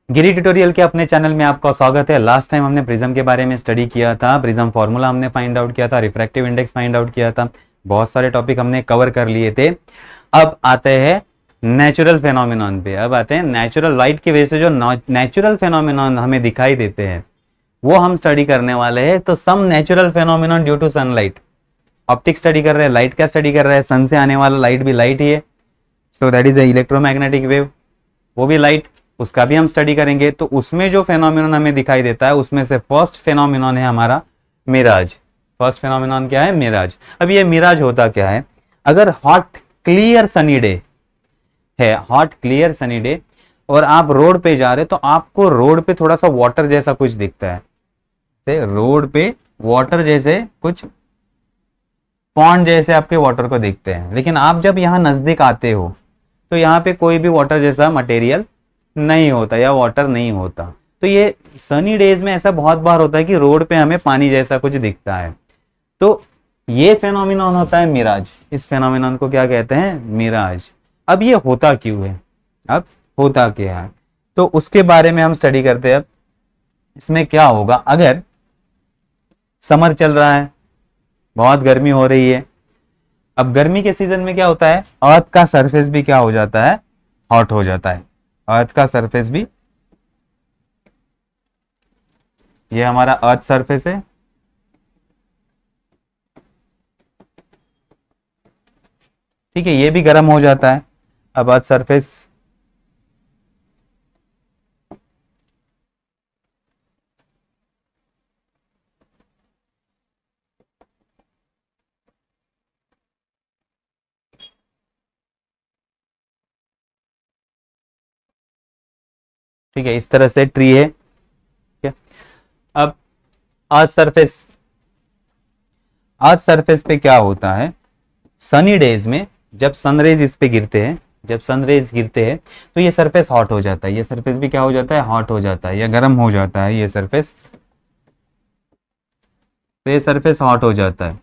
गिरी tutorial के अपने channel में आपका स्वागत है। लास्ट टाइम हमने प्रिज्म के बारे में स्टडी किया था, प्रिज्म फार्मूला हमने फाइंड आउट किया था, रिफ्रैक्टिव इंडेक्स फाइंड आउट किया था, बहुत सारे टॉपिक हमने कवर कर लिए थे। अब आते हैं नेचुरल फेनोमेनॉन पे। अब आते हैं नेचुरल लाइट की वजह से जो नेचुरल फेनोमेनॉन हमें दिखाई देते हैं वो हम स्टडी करने वाले हैं। तो some natural phenomenon due to sunlight, optic study कर रहे हैं, लाइट का स्टडी कर रहे हैं, सन से आने वाला लाइट भी लाइट ही है, so that is the electromagnetic wave, वो भी लाइट, उसका भी हम स्टडी करेंगे। तो उसमें जो फेनोमेनॉन हमें दिखाई देता है उसमें से फर्स्ट फेनोमेनॉन है हमारा मिराज। फर्स्ट फेनोमेनॉन क्या है? मिराज। अब ये मिराज होता क्या है? अगर हॉट क्लियर सनी डे है, हॉट क्लियर सनी डे, और आप रोड पे जा रहे तो आपको रोड पे थोड़ा सा वाटर जैसा कुछ दिखता है, रोड पे वाटर जैसे कुछ पॉन्ड जैसे आपके वाटर को दिखते हैं, लेकिन आप जब यहाँ नजदीक आते हो तो यहाँ पे कोई भी वाटर जैसा मटेरियल नहीं होता या वाटर नहीं होता। तो ये सनी डेज में ऐसा बहुत बार होता है कि रोड पे हमें पानी जैसा कुछ दिखता है। तो ये फेनोमेनॉन होता है मिराज। इस फेनोमेनॉन को क्या कहते हैं? मिराज। अब ये होता क्यों है? अब होता क्या है तो उसके बारे में हम स्टडी करते हैं। अब इसमें क्या होगा, अगर समर चल रहा है, बहुत गर्मी हो रही है, अब गर्मी के सीजन में क्या होता है, अर्थ का सरफेस भी क्या हो जाता है? हॉट हो जाता है। अर्थ का सरफेस भी, ये हमारा अर्थ सरफेस है, ठीक है, ये भी गर्म हो जाता है। अब अर्थ सरफेस ठीक है, इस तरह से ट्री है, ठीक है। अब अर्थ सरफेस, अर्थ सरफेस पे क्या होता है, सनी डेज में जब सनरेज इस पे गिरते हैं, जब सनरेज गिरते हैं तो ये सरफेस हॉट हो जाता है। ये सरफेस भी क्या हो जाता है? हॉट हो जाता है या गर्म हो जाता है ये सरफेस, तो ये सरफेस हॉट हो जाता है।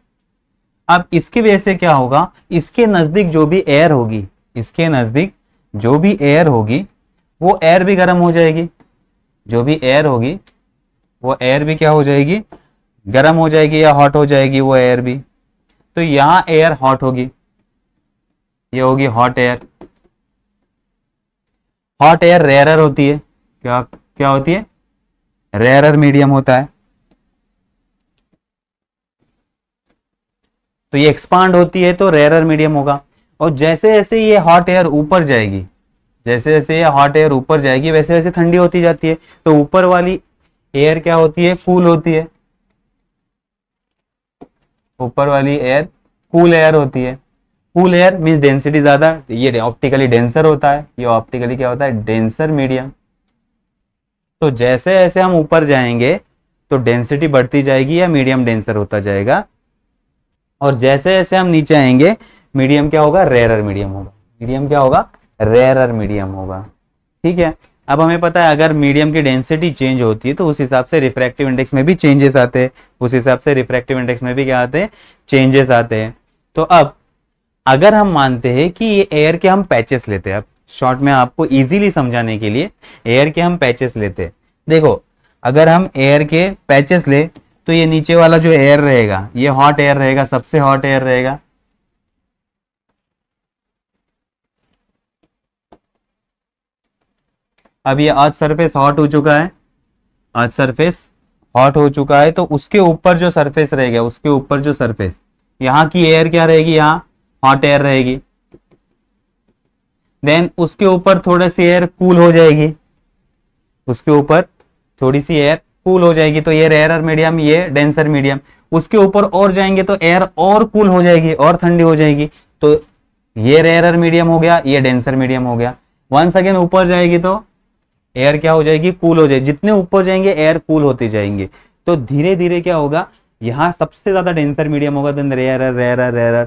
अब इसकी वजह से क्या होगा, इसके नजदीक जो भी एयर होगी, इसके नजदीक जो भी एयर होगी वो एयर भी गर्म हो जाएगी। जो भी एयर होगी वो एयर भी क्या हो जाएगी? गर्म हो जाएगी या हॉट हो जाएगी वो एयर भी। तो यहां एयर हॉट होगी, ये होगी hot air. Hot air rarer होती है, क्या क्या होती है? रेयरर मीडियम होता है। तो ये एक्सपांड होती है तो रेयरर मीडियम होगा। और जैसे जैसे ये हॉट एयर ऊपर जाएगी, जैसे जैसे ये हॉट एयर ऊपर जाएगी वैसे वैसे ठंडी होती जाती है। तो ऊपर वाली एयर क्या होती है? कूल होती है। ऊपर वाली एयर कूल एयर होती है। कूल एयर मीन्स डेंसिटी ज्यादा, ये ऑप्टिकली डेंसर होता है। ये ऑप्टिकली क्या होता है? Denser medium. तो जैसे जैसे हम ऊपर जाएंगे तो डेंसिटी बढ़ती जाएगी या मीडियम डेंसर होता जाएगा, और जैसे जैसे हम नीचे आएंगे मीडियम क्या होगा? रेयरर मीडियम होगा। मीडियम क्या होगा? रेयरर मीडियम होगा, ठीक है। अब हमें पता है अगर मीडियम की डेंसिटी चेंज होती है तो उस हिसाब से रिफ्रैक्टिव इंडेक्स में भी चेंजेस आते हैं, उस हिसाब से रिफ्रैक्टिव इंडेक्स में भी क्या आते हैं? चेंजेस आते हैं। तो अब अगर हम मानते हैं कि ये एयर के हम पैचेस लेते हैं, अब शॉर्ट में आपको इजीली समझाने के लिए एयर के हम पैचेस लेते हैं। देखो, अगर हम एयर के पैचेस ले तो ये नीचे वाला जो एयर रहेगा ये हॉट एयर रहेगा, सबसे हॉट एयर रहेगा। अब ये अर्थ सरफेस हॉट हो चुका है, अर्थ सरफेस हॉट हो चुका है, तो उसके ऊपर जो सरफेस रहेगा, उसके ऊपर जो सरफेस, यहाँ की एयर क्या रहेगी? यहाँ हॉट एयर रहेगी। देन उसके ऊपर थोड़ी सी एयर कूल हो जाएगी, उसके ऊपर थोड़ी सी एयर कूल हो जाएगी, तो ये रेयरर मीडियम, ये डेंसर मीडियम। उसके ऊपर और जाएंगे तो एयर और कूल हो जाएगी और ठंडी हो जाएगी, तो ये रेयरर मीडियम हो गया, ये डेंसर मीडियम हो गया। वंस अगेन ऊपर जाएगी तो एयर क्या हो जाएगी? कूल हो जाएगी। जितने ऊपर जाएंगे एयर कूल होते जाएंगे, तो धीरे धीरे क्या होगा, यहाँ सबसे ज्यादा डेंसर मीडियम होगा, देन रेयरर रेयरर रेयरर,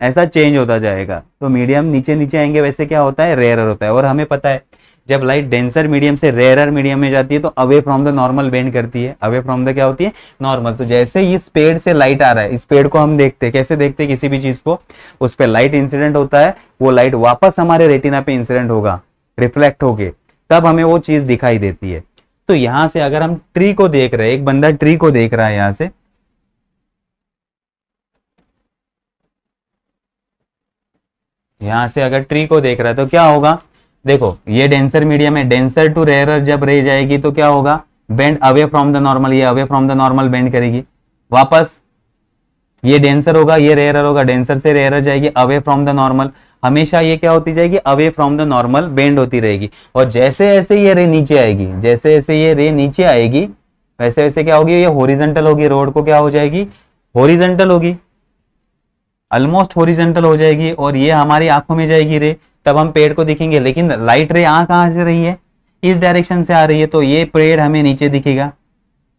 ऐसा चेंज होता जाएगा। तो मीडियम नीचे नीचे आएंगे वैसे क्या होता है? रेयरर होता है। और हमें पता है जब लाइट डेंसर मीडियम से रेयरर मीडियम में जाती है तो away from the normal bend करती है। अवे फ्रॉम द क्या होती है? नॉर्मल। तो जैसे इस पेड़ से लाइट आ रहा है, इस पेड़ को हम देखते हैं, कैसे देखते हैं? किसी भी चीज को, उस पर लाइट इंसिडेंट होता है, वो लाइट वापस हमारे रेटिना पे इंसिडेंट होगा, रिफ्लेक्ट होके, तब हमें वो चीज दिखाई देती है। तो यहां से अगर हम ट्री को देख रहे हैं, एक बंदा ट्री को देख रहा है यहां से, अगर ट्री को देख रहा है तो क्या होगा, देखो ये डेंसर मीडियम है, डेंसर टू रेयरर जब रे जाएगी तो क्या होगा, bend away from the normal, ये away from the normal bend करेगी, वापस ये डेंसर होगा, ये रेयरर होगा, डेंसर से रेयरर जाएगी अवे फ्रॉम द नॉर्मल, हमेशा ये क्या होती जाएगी, away from the normal bend होती रहेगी। और जैसे जैसे ये रे नीचे आएगी, जैसे जैसे ये रे नीचे आएगी, वैसे वैसे क्या होगी, ये हॉरिजॉन्टल होगी, रोड को क्या हो जाएगी, हॉरिजॉन्टल होगी, ऑलमोस्ट हॉरिजॉन्टल हो जाएगी, और ये हमारी आंखों में जाएगी रे, तब हम पेड़ को दिखेंगे। लेकिन लाइट रे आ कहां से रही है, इस डायरेक्शन से आ रही है, तो ये पेड़ हमें नीचे दिखेगा,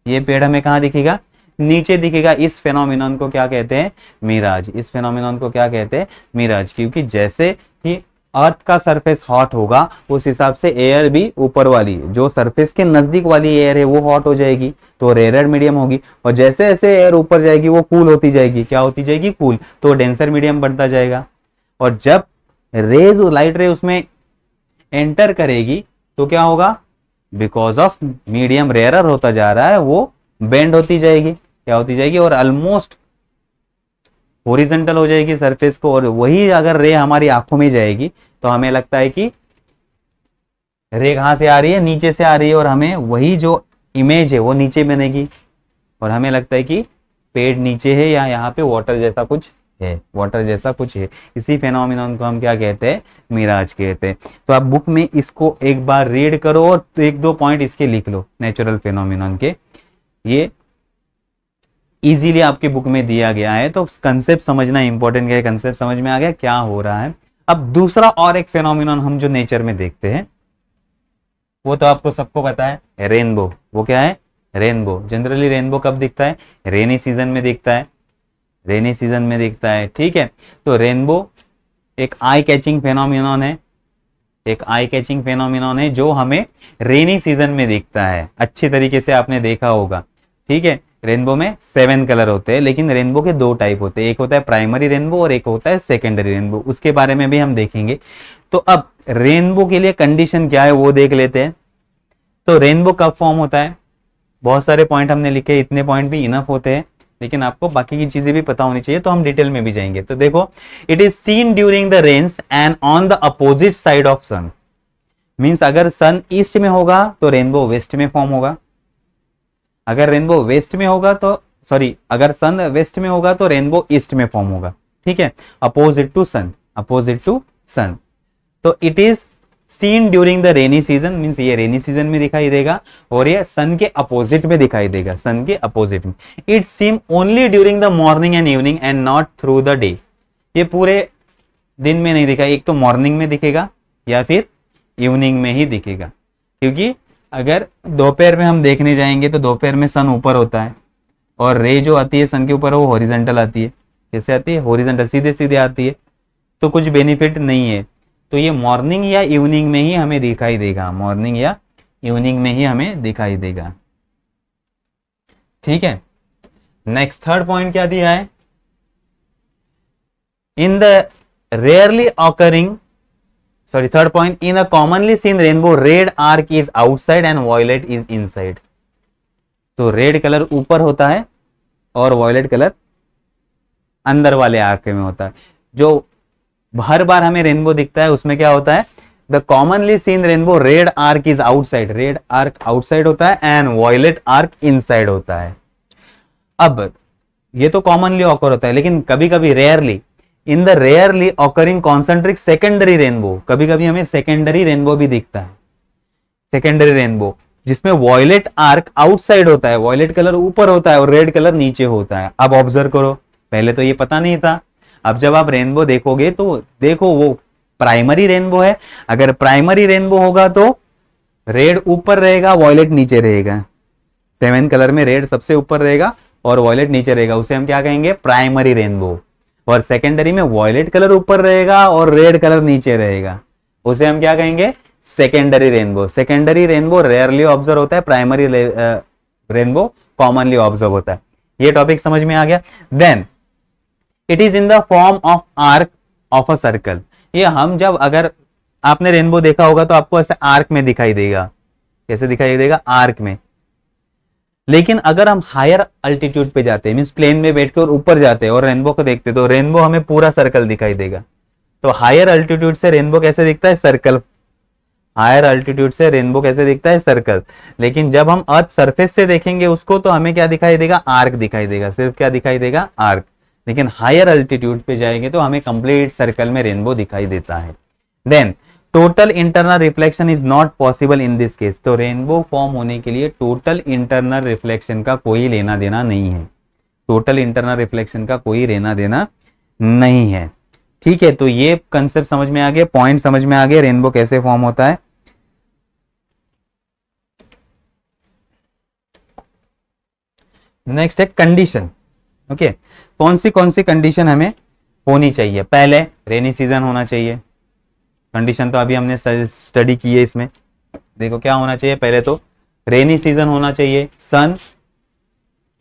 ये पेड़ हमें कहां दिखेगा, नीचे दिखेगा। इस फेनोमेनन को क्या कहते हैं, मिराज। इस फेनोमेनन को क्या कहते हैं, मिराज। क्योंकि जैसे ही अर्थ का सरफेस हॉट होगा उस हिसाब से एयर भी ऊपर वाली जो सरफेस के नजदीक वाली एयर है वो हॉट हो जाएगी, तो रेयर मीडियम होगी। और जैसे जैसे एयर ऊपर जाएगी वो कूल होती जाएगी, क्या होती जाएगी, कूल, तो डेंसर मीडियम बढ़ता जाएगा। और जब रेज, लाइट रे उसमें एंटर करेगी तो क्या होगा, बिकॉज ऑफ मीडियम रेयरर होता जा रहा है, वो बेंड होती जाएगी, क्या होती जाएगी, और ऑलमोस्ट हॉरिजॉन्टल हो जाएगी सरफेस को। और वही अगर रे हमारी आंखों में जाएगी तो हमें लगता है कि रे कहां से आ रही है, नीचे से आ रही है, और हमें वही जो इमेज है वो नीचे बनेगी, और हमें लगता है कि पेड़ नीचे है या यहाँ पे वाटर जैसा कुछ है, वाटर जैसा कुछ है। इसी फेनोमेनन को हम क्या कहते हैं, मिराज कहते हैं। तो आप बुक में इसको एक बार रीड करो और एक दो पॉइंट इसके लिख लो, नेचुरल फेनोमेनन के, ये इजीली आपके बुक में दिया गया है। तो कंसेप्ट समझना इंपॉर्टेंट है, कंसेप्ट समझ में आ गया क्या हो रहा है। अब दूसरा और एक फेनोमेनन हम जो नेचर में देखते हैं वो तो आपको सबको पता है, रेनबो। वो क्या है, रेनबो। जनरली रेनबो कब दिखता है, रेनी सीजन में दिखता है, रेनी सीजन में दिखता है, ठीक है। तो रेनबो एक आई कैचिंग फेनोमेनन है, एक आई कैचिंग फेनोमेनन है जो हमें रेनी सीजन में दिखता है। अच्छी तरीके से आपने देखा होगा, ठीक है। रेनबो में 7 कलर होते हैं, लेकिन रेनबो के 2 टाइप होते हैं, एक होता है प्राइमरी रेनबो और एक होता है सेकेंडरी रेनबो, उसके बारे में भी हम देखेंगे। तो अब रेनबो के लिए कंडीशन क्या है वो देख लेते हैं। तो रेनबो कब फॉर्म होता है, बहुत सारे पॉइंट हमने लिखे, इतने पॉइंट भी इनफ होते हैं, लेकिन आपको बाकी की चीजें भी पता होनी चाहिए, तो हम डिटेल में भी जाएंगे। तो देखो, it is seen during the rains and on the opposite side of sun. Means अगर सन ईस्ट में होगा तो रेनबो वेस्ट में फॉर्म होगा, अगर रेनबो वेस्ट में होगा तो अगर सन वेस्ट में होगा तो रेनबो ईस्ट में फॉर्म होगा, ठीक है। Opposite to sun, opposite to sun. तो it is seen during the rainy season, means ये रेनी सीजन में दिखाई देगा, और ये सन के अपोजिट में दिखाई देगा, सन के अपोजिट में। It seem only during the morning and evening and not through the day. ये पूरे दिन में नहीं दिखाई, एक तो मॉर्निंग में दिखेगा या फिर इवनिंग में ही दिखेगा। क्योंकि अगर दोपहर में हम देखने जाएंगे तो दोपहर में सन ऊपर होता है और रे जो आती है सन के ऊपर वो हॉरिजॉन्टल आती है। कैसे आती है, हॉरिजॉन्टल, सीधे सीधे आती है, तो कुछ बेनिफिट नहीं है। तो ये मॉर्निंग या इवनिंग में ही हमें दिखाई देगा, मॉर्निंग या इवनिंग में ही हमें दिखाई देगा, ठीक है। नेक्स्ट थर्ड पॉइंट क्या दिया है, in the rarely occurring, third point, in a commonly seen rainbow, red arc is outside and violet is inside. तो रेड कलर ऊपर होता है और वॉयलेट कलर अंदर वाले आर्क में होता है। जो हर बार हमें रेनबो दिखता है उसमें क्या होता है, the commonly seen rainbow, red arc is outside, red arc outside होता है एंड वॉयलेट आर्क इनसाइड होता है। अब ये तो कॉमनली ऑकर होता है, लेकिन कभी कभी rarely, in the rarely occurring concentric secondary rainbow, कभी कभी हमें सेकेंडरी रेनबो भी दिखता है, सेकेंडरी रेनबो जिसमें वॉयलेट आर्क आउटसाइड होता है, वॉयलेट कलर ऊपर होता है और रेड कलर नीचे होता है। अब ऑब्जर्व करो, पहले तो ये पता नहीं था, अब जब आप रेनबो देखोगे तो देखो वो प्राइमरी रेनबो है। अगर प्राइमरी रेनबो होगा तो रेड ऊपर रहेगा, वॉयलेट नीचे रहेगा। 7 कलर में रेड सबसे ऊपर रहेगा और वॉयलेट नीचे रहेगा, उसे हम क्या कहेंगे, प्राइमरी रेनबो। और सेकेंडरी में वॉयलेट कलर ऊपर रहेगा और रेड कलर नीचे रहेगा, उसे हम क्या कहेंगे, secondary rainbow. Secondary rainbow rarely observe होता है, प्राइमरी रेनबो कॉमनली ऑब्जर्व होता है। ये टॉपिक समझ में आ गया। Then it is in the form of arc of a circle. ये हम जब अगर आपने रेनबो देखा होगा तो आपको ऐसे आर्क में दिखाई देगा। कैसे दिखाई देगा? आर्क में। लेकिन अगर हम हायर अल्टीट्यूड पे जाते हैं, मीन्स प्लेन में बैठ के और ऊपर जाते हैं और रेनबो को देखते हैं, तो रेनबो हमें पूरा सर्कल दिखाई देगा। तो हायर अल्टीट्यूड से रेनबो कैसे दिखता है? सर्कल। हायर अल्टीट्यूड से रेनबो कैसे दिखता है? सर्कल। लेकिन जब हम अर्थ सरफेस से देखेंगे उसको, तो हमें क्या दिखाई देगा? आर्क दिखाई देगा। सिर्फ क्या दिखाई देगा? आर्क। लेकिन हायर अल्टीट्यूड पे जाएंगे तो हमें कंप्लीट सर्कल में रेनबो दिखाई देता है। Then total internal reflection is not possible in this case. तो रेनबो फॉर्म होने के लिए टोटल इंटरनल रिफ्लेक्शन का कोई लेना देना नहीं है। टोटल इंटरनल रिफ्लेक्शन का कोई लेना देना नहीं है। ठीक है, तो ये कंसेप्ट समझ में आ गया, पॉइंट समझ में आ गया, रेनबो कैसे फॉर्म होता है। नेक्स्ट है कंडीशन। ओके, कौन सी कंडीशन हमें होनी चाहिए? पहले रेनी सीजन होना चाहिए। कंडीशन तो अभी हमने स्टडी की है इसमें। देखो क्या होना चाहिए, पहले तो रेनी सीजन होना चाहिए। सन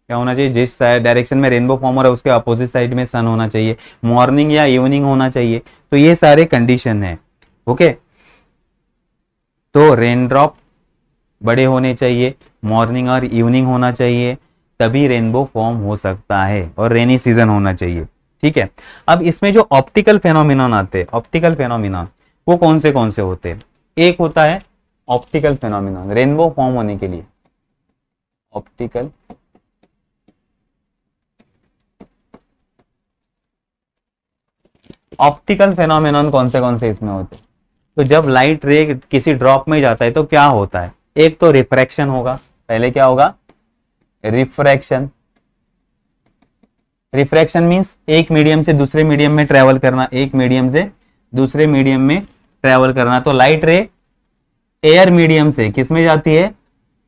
क्या होना चाहिए? जिस डायरेक्शन में रेनबो फॉर्म हो रहा है उसके अपोजिट साइड में सन होना चाहिए। मॉर्निंग या इवनिंग होना चाहिए। तो ये सारे कंडीशन है। ओके, तो रेन ड्रॉप बड़े होने चाहिए, मॉर्निंग और इवनिंग होना चाहिए, तभी रेनबो फॉर्म हो सकता है, और रेनी सीजन होना चाहिए। ठीक है, अब इसमें जो ऑप्टिकल फेनोमिनॉन आते हैं, ऑप्टिकल फेनोमिनॉन वो कौन से होते हैं? एक होता है ऑप्टिकल फेनोमिनॉन रेनबो फॉर्म होने के लिए। ऑप्टिकल ऑप्टिकल फेनोमेनॉन कौन से इसमें होते हैं? तो जब लाइट रे किसी ड्रॉप में जाता है तो क्या होता है? एक तो रिफ्रैक्शन होगा। पहले क्या होगा? रिफ्रैक्शन। रिफ्रैक्शन मींस एक मीडियम से दूसरे मीडियम में ट्रेवल करना, एक मीडियम से दूसरे मीडियम में ट्रेवल करना। तो लाइट रे एयर मीडियम से किस में जाती है?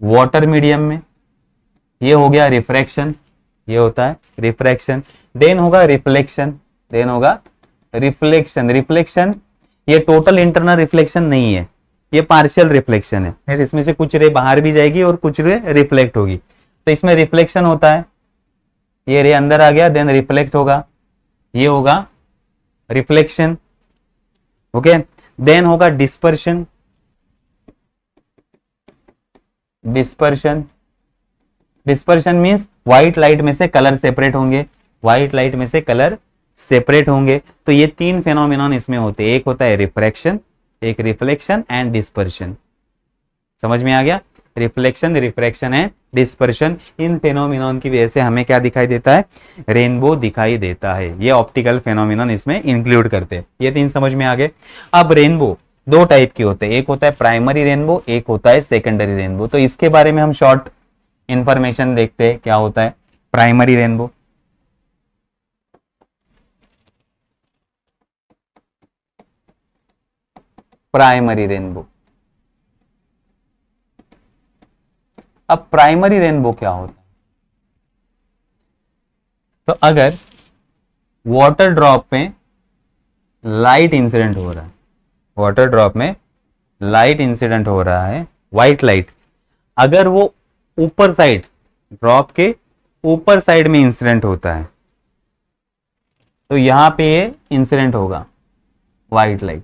वाटर मीडियम में। ये हो गया रिफ्रैक्शन, ये होता है रिफ्रैक्शन। देन होगा रिफ्लेक्शन, देन होगा रिफ्लेक्शन। रिफ्लेक्शन ये टोटल इंटरनल रिफ्लेक्शन नहीं है, ये पार्शियल रिफ्लेक्शन है। इसमें से कुछ रे बाहर भी जाएगी और कुछ रे रिफ्लेक्ट होगी। तो इसमें रिफ्लेक्शन होता है, ये रे अंदर आ गया, देन रिफ्लेक्ट होगा, ये होगा रिफ्लेक्शन। ओके, देन होगा dispersion. Dispersion dispersion means white light में से कलर सेपरेट होंगे, व्हाइट लाइट में से कलर सेपरेट होंगे। तो ये तीन फेनोमेनॉन इसमें होते हैं, एक होता है रिफ्रैक्शन, एक रिफ्लेक्शन एंड डिस्पर्शन। समझ में आ गया? रिफ्लेक्शन, रिफ्रैक्शन एंड डिस्पर्शन, इन फेनोमेनॉन की वजह से हमें क्या दिखाई देता है? रेनबो दिखाई देता है। ये ऑप्टिकल फेनोमेनॉन इसमें इंक्लूड करते हैं। ये तीन समझ में आ गए। अब रेनबो दो टाइप के होते हैं, एक होता है प्राइमरी रेनबो, एक होता है सेकेंडरी रेनबो। तो इसके बारे में हम शॉर्ट इंफॉर्मेशन देखते हैं, क्या होता है प्राइमरी रेनबो। प्राइमरी रेनबो, अब प्राइमरी रेनबो क्या होता है? तो अगर वाटर ड्रॉप में लाइट इंसिडेंट हो रहा है, वाटर ड्रॉप में लाइट इंसिडेंट हो रहा है, व्हाइट लाइट, अगर वो ऊपर साइड, ड्रॉप के ऊपर साइड में इंसिडेंट होता है, तो यहां पे ये इंसिडेंट होगा व्हाइट लाइट।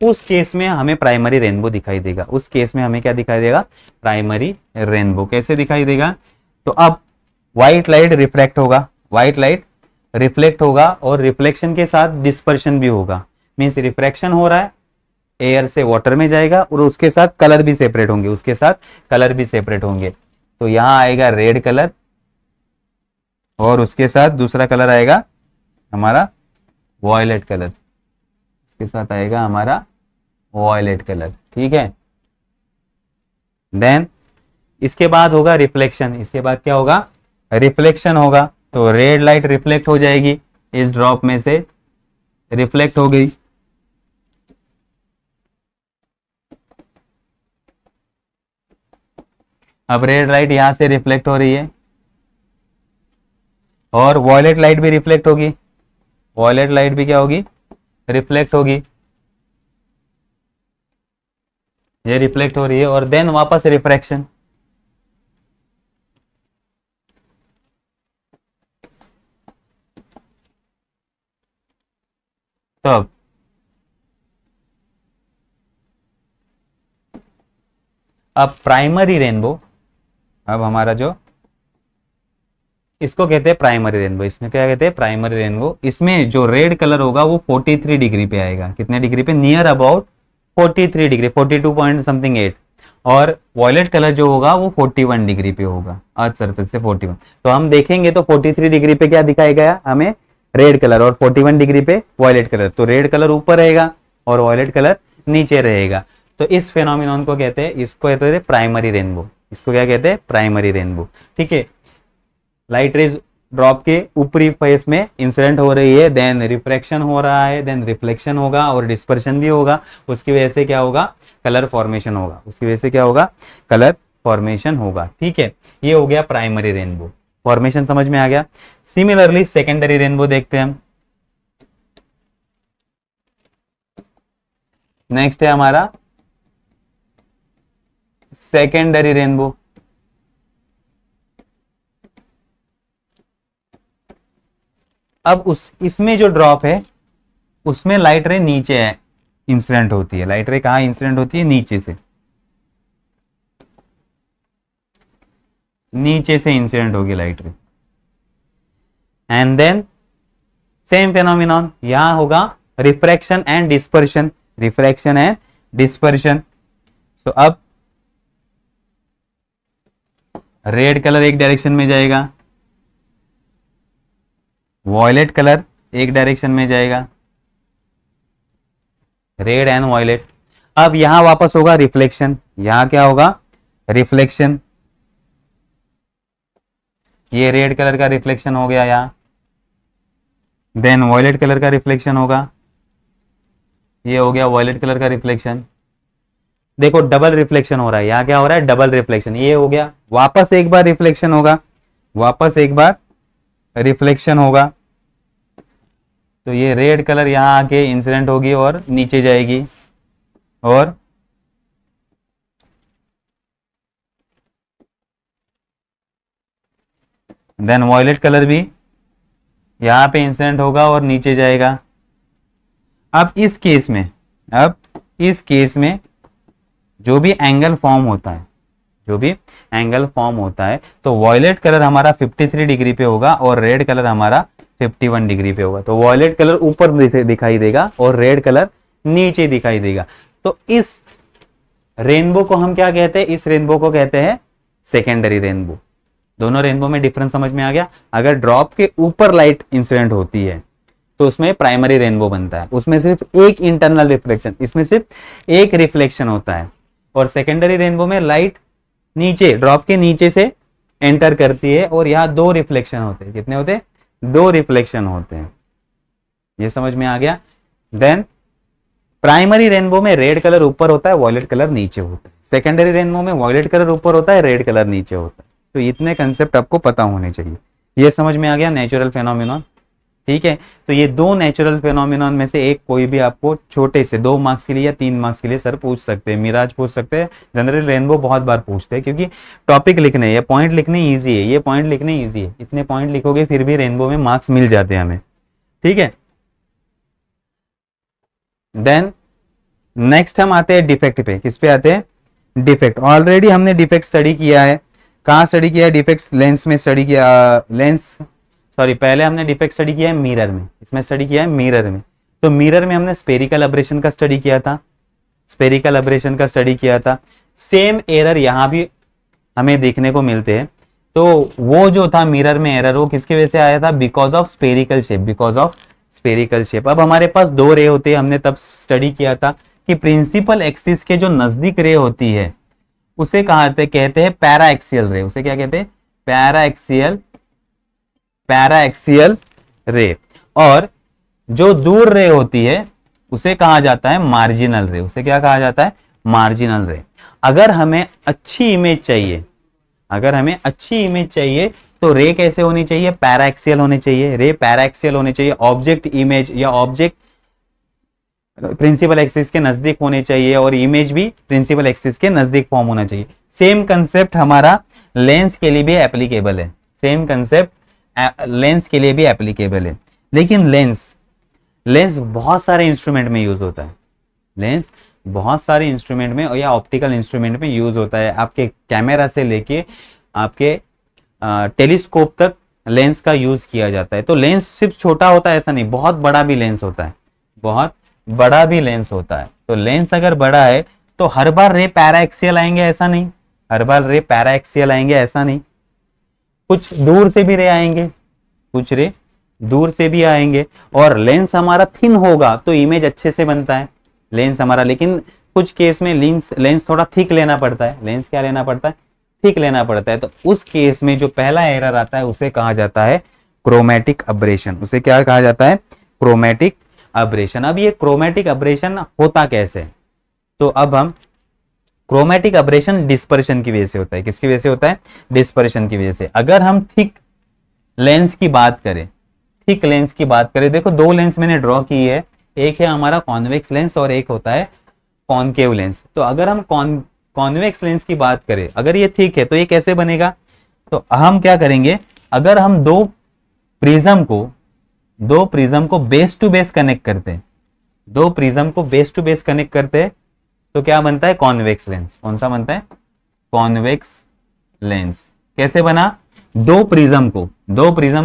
उस केस में हमें प्राइमरी रेनबो दिखाई देगा। उस केस में हमें क्या दिखाई देगा? Primary rainbow. कैसे दिखाई देगा? तो अब व्हाइट लाइट रिफ्रैक्ट होगा, व्हाइट लाइट रिफ्लेक्ट होगा, और रिफ्लेक्शन के साथ डिस्पर्शन भी होगा। मीन्स रिफ्रैक्शन हो रहा है, एयर से वाटर में जाएगा, और उसके साथ कलर भी सेपरेट होंगे, उसके साथ कलर भी सेपरेट होंगे। तो यहां आएगा रेड कलर, और उसके साथ दूसरा कलर आएगा हमारा वॉयलेट कलर, इसके साथ आएगा हमारा वॉयलेट कलर। ठीक है, देन इसके बाद होगा रिफ्लेक्शन। इसके बाद क्या होगा? रिफ्लेक्शन होगा। तो रेड लाइट रिफ्लेक्ट हो जाएगी, इस ड्रॉप में से रिफ्लेक्ट हो गई, अब रेड लाइट यहां से रिफ्लेक्ट हो रही है, और वॉयलेट लाइट भी रिफ्लेक्ट होगी, वॉयलेट लाइट भी क्या होगी? रिफ्लेक्ट होगी, ये रिफ्लेक्ट हो रही है, और देन वापस रिफ्रैक्शन। तब अब प्राइमरी रेनबो, अब हमारा जो इसको कहते हैं प्राइमरी रेनबो, इसमें क्या कहते हैं प्राइमरी रेनबो। इसमें जो रेड कलर होगा वो 43 डिग्री पे आएगा, कितने डिग्री पे, near about 43 degree, 42 point something 8। और वॉयलेट कलर जो होगा वो 41 डिग्री पे होगा, अर्थ सरफेस से 41। तो हम देखेंगे तो 43 डिग्री पे क्या दिखाया गया हमें, रेड कलर, और 41 डिग्री पे वॉयलेट कलर। तो रेड कलर ऊपर रहेगा और वॉयलेट कलर नीचे रहेगा। तो इस फेनोमेनॉन को कहते हैं, इसको कहते हैं प्राइमरी रेनबो। इसको क्या कहते हैं, प्राइमरी रेनबो। ठीक है, लाइट रेज ड्रॉप के ऊपरी फेस में इंसिडेंट हो रही है, देन रिफ्रैक्शन हो रहा है, देन रिफ्लेक्शन होगा और डिस्पर्शन भी होगा। उसकी वजह से क्या होगा, कलर फॉर्मेशन होगा। उसकी वजह से क्या होगा, कलर फॉर्मेशन होगा। ठीक है, ये हो गया प्राइमरी रेनबो, फॉर्मेशन समझ में आ गया। सिमिलरली सेकेंडरी रेनबो देखते हैं हम। नेक्स्ट है हमारा सेकेंडरी रेनबो। अब इसमें जो ड्रॉप है उसमें लाइट रे नीचे है इंसिडेंट होती है। लाइट रे कहां इंसिडेंट होती है, नीचे से, नीचे से इंसिडेंट होगी लाइट रे। एंड देन सेम फेनोमेनॉन यहां होगा, refraction and dispersion, refraction and dispersion. तो अब रेड कलर एक डायरेक्शन में जाएगा, वॉयलेट कलर एक डायरेक्शन में जाएगा, रेड एंड वॉयलेट। अब यहां वापस होगा रिफ्लेक्शन, यहां क्या होगा, रिफ्लेक्शन। ये रेड कलर का रिफ्लेक्शन हो गया यहां, देन वॉयलेट कलर का रिफ्लेक्शन होगा, ये हो गया वॉयलेट कलर का रिफ्लेक्शन। देखो डबल रिफ्लेक्शन हो रहा है, यहां क्या हो रहा है, डबल रिफ्लेक्शन। ये हो गया, वापस एक बार रिफ्लेक्शन होगा, वापस एक बार रिफ्लेक्शन होगा। तो ये रेड कलर यहां आके इंसिडेंट होगी और नीचे जाएगी, और देन वॉयलेट कलर भी यहां पे इंसिडेंट होगा और नीचे जाएगा। अब इस केस में, अब इस केस में जो भी एंगल फॉर्म होता है, जो भी एंगल फॉर्म होता है, तो वॉयलेट कलर हमारा 53 डिग्री पे होगा और रेड कलर हमारा 51 डिग्री पे होगा। तो वॉयलेट कलर ऊपर दिखाई देगा और रेड कलर नीचे दिखाई देगा। तो इस रेनबो को हम क्या कहते हैं, इस रेनबो को कहते हैं सेकेंडरी रेनबो। दोनों रेनबो में डिफरेंस समझ में आ गया। अगर ड्रॉप के ऊपर लाइट इंसिडेंट होती है तो उसमें प्राइमरी रेनबो बनता है, उसमें सिर्फ एक इंटरनल रिफ्लेक्शन, इसमें सिर्फ एक रिफ्लेक्शन होता है। और सेकेंडरी रेनबो में लाइट नीचे, ड्रॉप के नीचे से एंटर करती है और यहाँ दो रिफ्लेक्शन होते हैं। कितने होते हैं, दो रिफ्लेक्शन होते हैं। ये समझ में आ गया। देन प्राइमरी रेनबो में रेड कलर ऊपर होता है, वॉयलेट कलर नीचे होता है। सेकेंडरी रेनबो में वॉयलेट कलर ऊपर होता है, रेड कलर नीचे होता है। तो इतने कंसेप्ट आपको पता होने चाहिए। ये समझ में आ गया नेचुरल फेनोमेनॉन। ठीक है, तो ये दो नेचुरल फेनोमेनॉन में से एक कोई भी आपको छोटे से 2 मार्क्स के लिए या 3 मार्क्स के लिए सर पूछ सकते हैं, मिराज पूछ सकते हैं, जनरल रेनबो बहुत बार पूछते हैं, क्योंकि टॉपिक लिखने, ये पॉइंट लिखने ईजी है, ये पॉइंट लिखने ईजी है। इतने पॉइंट लिखोगे फिर भी रेनबो में मार्क्स मिल जाते हैं हमें। ठीक है, देन नेक्स्ट हम आते हैं डिफेक्ट पे। किस पे आते हैं, डिफेक्ट। ऑलरेडी हमने डिफेक्ट स्टडी किया है। कहाँ स्टडी किया है डिफेक्ट, लेंस में स्टडी किया, लेंस सॉरी पहले हमने डिफेक्ट स्टडी किया है मिरर में, इसमें स्टडी किया है मिरर में। तो मिरर में हमने स्पेरिकल अब्रेशन का स्टडी किया था, स्पेरिकल अब्रेशन का स्टडी किया था। सेम एरर यहां भी हमें देखने को मिलते हैं। तो वो जो था मिरर में एरर, वो किसकी वजह से आया था, because of spherical shape, because of spherical shape. अब हमारे पास 2 रे होते हैं, हमने तब स्टडी किया था कि प्रिंसिपल एक्सिस के जो नजदीक रे होती है उसे कहते हैं पैरा एक्सियल रे। उसे क्या कहते हैं, पैरा एक्सियल रे। और जो दूर रे होती है उसे कहा जाता है मार्जिनल रे। उसे क्या कहा जाता है, मार्जिनल रे। अगर हमें अच्छी इमेज चाहिए, अगर हमें अच्छी इमेज चाहिए तो रे कैसे होनी चाहिए, पैरा एक्सियल होनी चाहिए। रे पैरा एक्सियल होनी चाहिए। ऑब्जेक्ट इमेज या ऑब्जेक्ट प्रिंसिपल एक्सिस के नजदीक होने चाहिए और इमेज भी प्रिंसिपल एक्सिस के नजदीक फॉर्म होना चाहिए। सेम कंसेप्ट हमारा लेंस के लिए भी एप्लीकेबल है, सेम कंसेप्ट लेंस के लिए भी एप्लीकेबल है। लेकिन लेंस बहुत सारे इंस्ट्रूमेंट में यूज होता है, लेंस बहुत सारे इंस्ट्रूमेंट में या ऑप्टिकल इंस्ट्रूमेंट में यूज होता है। आपके कैमरा से लेके आपके टेलीस्कोप तक लेंस का यूज किया जाता है। तो लेंस सिर्फ छोटा होता है ऐसा नहीं, बहुत बड़ा भी लेंस होता है, बहुत बड़ा भी लेंस होता है। तो लेंस अगर बड़ा है तो हर बार रे पैराएक्सियल आएंगे ऐसा नहीं, हर बार रे पैराएक्सियल आएंगे ऐसा नहीं, कुछ दूर से भी रे आएंगे, कुछ रे दूर से भी आएंगे। और लेंस हमारा थिन होगा तो इमेज अच्छे से बनता है लेंस हमारा, लेकिन कुछ केस में लेंस थोड़ा थिक लेना पड़ता है। लेंस क्या लेना पड़ता है? थिक लेना पड़ता है। तो उस केस में जो पहला एरर आता है उसे कहा जाता है क्रोमेटिक अब्रेशन। उसे क्या कहा जाता है? Chromatic abrasion. अब ये क्रोमेटिक अब्रेशन होता कैसे? तो अब हम क्रोमेटिक अब्रेशन डिस्पर्शन की वजह से होता है। किसकी वजह से होता है? डिस्पर्शन की वजह से। अगर हम थिक लेंस की बात करें, थिक लेंस की बात करें, देखो दो लेंस मैंने ड्रॉ की है, एक है हमारा कॉन्वेक्स लेंस और एक होता है कॉनकेव लेंस। तो अगर हम कॉन्वेक्स लेंस की बात करें, अगर ये थिक है तो ये कैसे बनेगा? तो हम क्या करेंगे, अगर हम दो प्रिज्म को बेस टू बेस कनेक्ट करते हैं, दो प्रिज्म को बेस टू बेस कनेक्ट करते हैं तो क्या बनता है? Convex lens. कौन सा बनता है? Convex lens. कैसे बना? दो प्रिज्म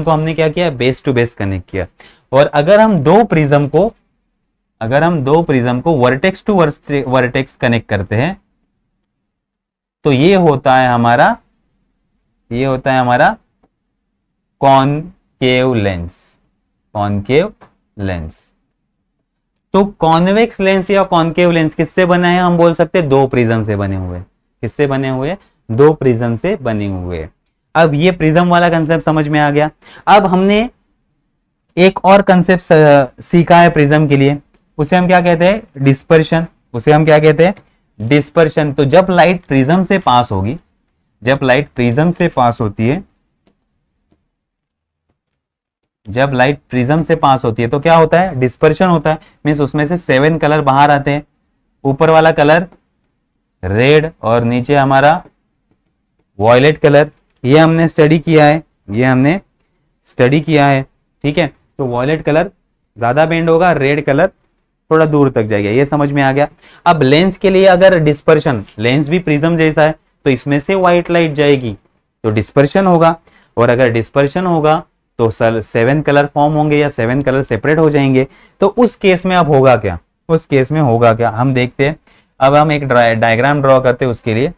को हमने क्या किया? बेस टू बेस कनेक्ट किया। और अगर हम दो प्रिज्म को वर्टेक्स टू वर्टेक्स कनेक्ट करते हैं तो ये होता है हमारा कॉनकेव लेंस। Concave lens. तो कॉन्वेक्स लेंस या कॉनकेव लेंस किससे बना है? हम बोल सकते हैं दो प्रिज्म से बने हुए। किससे बने हुए? दो प्रिज्म से बने हुए। अब ये प्रिज्म वाला कंसेप्ट समझ में आ गया। अब हमने एक और कंसेप्ट सीखा है प्रिज्म के लिए, उसे हम क्या कहते हैं? डिस्पर्शन। उसे हम क्या कहते हैं? डिस्पर्शन। तो जब लाइट प्रिज्म से पास होगी, जब लाइट प्रिज्म से पास होती है, जब लाइट प्रिज्म से पास होती है तो क्या होता है? डिस्पर्शन होता है। मीन्स उसमें से 7 कलर बाहर आते हैं। ऊपर वाला कलर रेड और नीचे हमारा वॉयलेट कलर। ये हमने स्टडी किया है, ठीक है। तो वॉयलेट कलर ज्यादा बेंड होगा, रेड कलर थोड़ा दूर तक जाएगा। ये समझ में आ गया। अब लेंस के लिए अगर डिस्पर्शन, लेंस भी प्रिज्म जैसा है तो इसमें से व्हाइट लाइट जाएगी तो डिस्पर्शन होगा। और अगर डिस्पर्शन होगा तो 7 कलर फॉर्म होंगे या 7 कलर सेपरेट हो जाएंगे। तो उस केस में अब होगा क्या? उस केस में होगा क्या हम देखते हैं। अब हम एक डायग्राम ड्रॉ करते हैं उसके लिए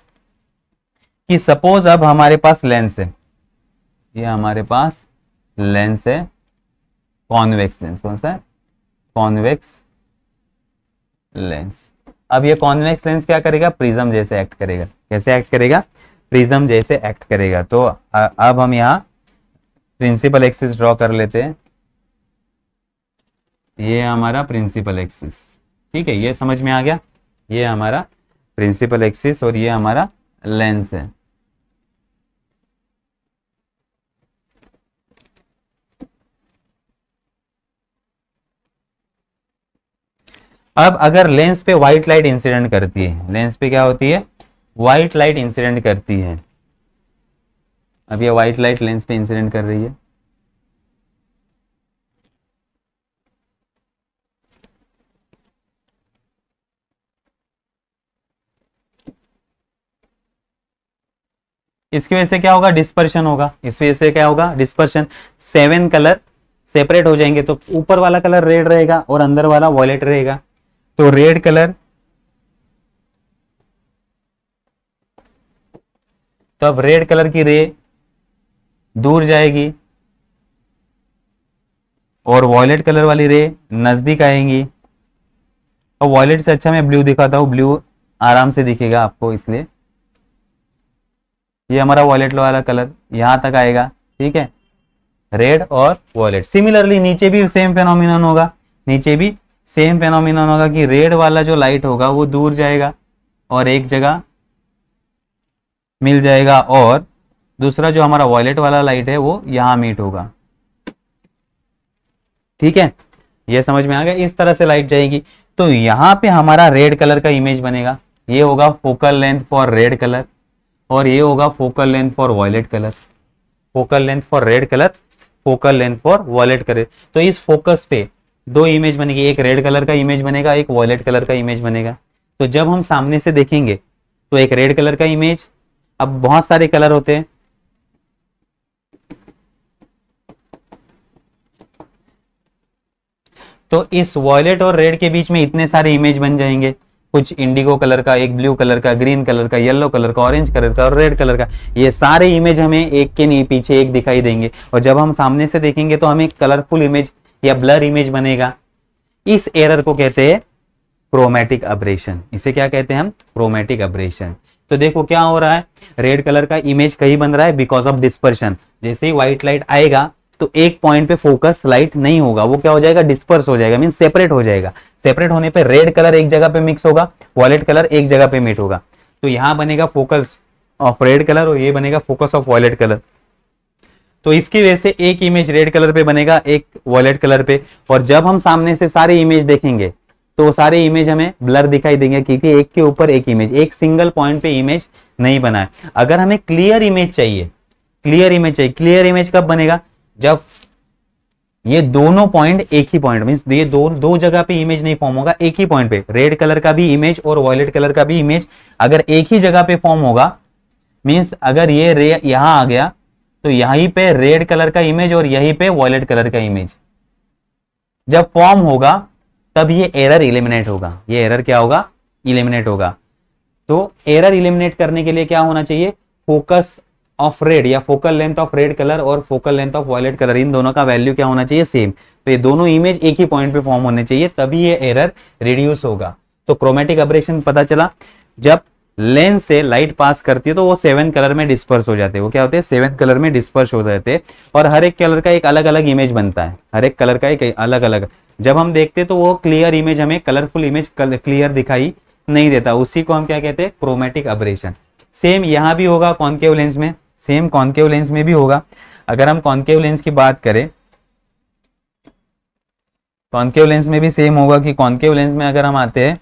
कि सपोज अब हमारे पास लेंस है, ये हमारे पास लेंस है कॉन्वेक्स लेंस। कौन सा है? Convex lens. अब ये कॉन्वेक्स लेंस क्या करेगा? प्रिज्म जैसे एक्ट करेगा। कैसे एक्ट करेगा? प्रिज्म जैसे एक्ट करेगा। तो अब हम यहाँ प्रिंसिपल एक्सिस ड्रॉ कर लेते हैं। ये हमारा प्रिंसिपल एक्सिस, ठीक है। ये समझ में आ गया। ये हमारा प्रिंसिपल एक्सिस और ये हमारा लेंस है। अब अगर लेंस पे व्हाइट लाइट इंसिडेंट करती है, लेंस पे क्या होती है? व्हाइट लाइट इंसिडेंट करती है। अब ये व्हाइट लाइट लेंस पे इंसिडेंट कर रही है। इसकी वजह से क्या होगा? डिस्पर्शन होगा। इस वजह से क्या होगा? डिस्पर्शन। 7 कलर सेपरेट हो जाएंगे तो ऊपर वाला कलर रेड रहेगा और अंदर वाला वॉयलेट रहेगा। तो रेड कलर, तो अब रेड कलर की रे दूर जाएगी और वॉयलेट कलर वाली रे नजदीक आएंगी। और वॉयलेट से अच्छा मैं ब्लू दिखाता हूं, ब्लू आराम से दिखेगा आपको। इसलिए ये हमारा वॉयलेट वाला कलर यहां तक आएगा, ठीक है। रेड और वॉयलेट। सिमिलरली नीचे भी सेम फेनोमिनन होगा, नीचे भी सेम फेनोमिनन होगा कि रेड वाला जो लाइट होगा वो दूर जाएगा और एक जगह मिल जाएगा, और दूसरा जो हमारा वॉयलेट वाला लाइट है वो यहां मीट होगा, ठीक है। ये समझ में आ गया। इस तरह से लाइट जाएगी तो यहां पे हमारा रेड कलर का इमेज बनेगा। ये होगा focal length for red colour और ये होगा focal length for violet colour. Focal length for red colour, focal length for violet colour. तो इस फोकस पे दो इमेज बनेगी, एक रेड कलर का इमेज बनेगा, एक वॉयलेट कलर का इमेज बनेगा। तो जब हम सामने से देखेंगे तो एक रेड कलर का इमेज, अब बहुत सारे कलर होते हैं, तो इस वॉयलेट और रेड के बीच में इतने सारे इमेज बन जाएंगे, कुछ इंडिगो कलर का, एक ब्लू कलर का, ग्रीन कलर का, येलो कलर का, ऑरेंज कलर का और रेड कलर का। ये सारे इमेज हमें एक के नहीं पीछे एक दिखाई देंगे, और जब हम सामने से देखेंगे तो हमें कलरफुल इमेज या ब्लर इमेज बनेगा। इस एरर को कहते हैं क्रोमैटिक अब्रेशन। इसे क्या कहते हैं हम? Chromatic abrasion. तो देखो क्या हो रहा है, रेड कलर का इमेज कहीं बन रहा है बिकॉज ऑफ डिस्पर्शन। जैसे ही व्हाइट लाइट आएगा तो एक पॉइंट पे फोकस लाइट नहीं होगा, वो क्या हो जाएगा, डिस्पर्स हो जाएगा, मीन सेपरेट हो जाएगा। सेपरेट होने पे रेड कलर एक जगह पे मिक्स होगा, वॉयलेट कलर एक जगह पे मीट होगा, तो यहां बनेगा फोकस ऑफ रेड कलर और ये बनेगा फोकस ऑफ वॉयलेट कलर। तो इसकी वजह से एक इमेज रेड कलर पे बनेगा, एक वॉयलेट कलर पे, और जब हम सामने से सारे इमेज देखेंगे तो सारे इमेज हमें ब्लर दिखाई देंगे, क्योंकि एक के ऊपर एक इमेज, एक सिंगल पॉइंट पे इमेज नहीं बना है। अगर हमें क्लियर इमेज चाहिए, क्लियर इमेज चाहिए, क्लियर इमेज कब बनेगा, जब ये दोनों पॉइंट एक ही पॉइंट, मींस ये दो जगह पे इमेज नहीं फॉर्म होगा, एक ही पॉइंट पे रेड कलर का भी इमेज और वॉयलेट कलर का भी इमेज अगर एक ही जगह पे फॉर्म होगा, मींस अगर ये रे यहां आ गया तो यहीं पे रेड कलर का इमेज और यहीं पे वॉयलेट कलर का इमेज जब फॉर्म होगा तब ये एरर इलिमिनेट होगा। ये एरर क्या होगा, इलिमिनेट होगा। तो एरर इलिमिनेट करने के लिए क्या होना चाहिए, फोकस ऑफ रेड या focal length of red colour और focal length of violet colour, इन दोनों का वैल्यू क्या होना चाहिए, सेम। तो ये दोनों इमेज एक ही पॉइंट पे फॉर्म होने चाहिए, तभी ये एरर रिड्यूस होगा। तो क्रोमैटिक अब्रेशन पता चला, जब लेंस से लाइट पास करती है तो वो 7 कलर में डिस्पर्स हो जाते हैं। वो क्या होते हैं, 7 कलर में डिस्पर्स हो जाते हैं, और हर एक कलर का एक अलग अलग इमेज बनता है, हर एक कलर का एक अलग अलग। जब हम देखते हैं तो वो क्लियर इमेज, हमें कलरफुल इमेज क्लियर दिखाई नहीं देता, उसी को हम क्या कहते हैं, क्रोमैटिक अब्रेशन। सेम यहां भी होगा कॉनकेव लेंस में, सेम कॉनकेव लेंस में भी होगा। अगर हम कॉनकेव लेंस की बात करें, कॉनकेव लेंस में भी सेम होगा कि कॉनकेव लेंस में अगर हम आते हैं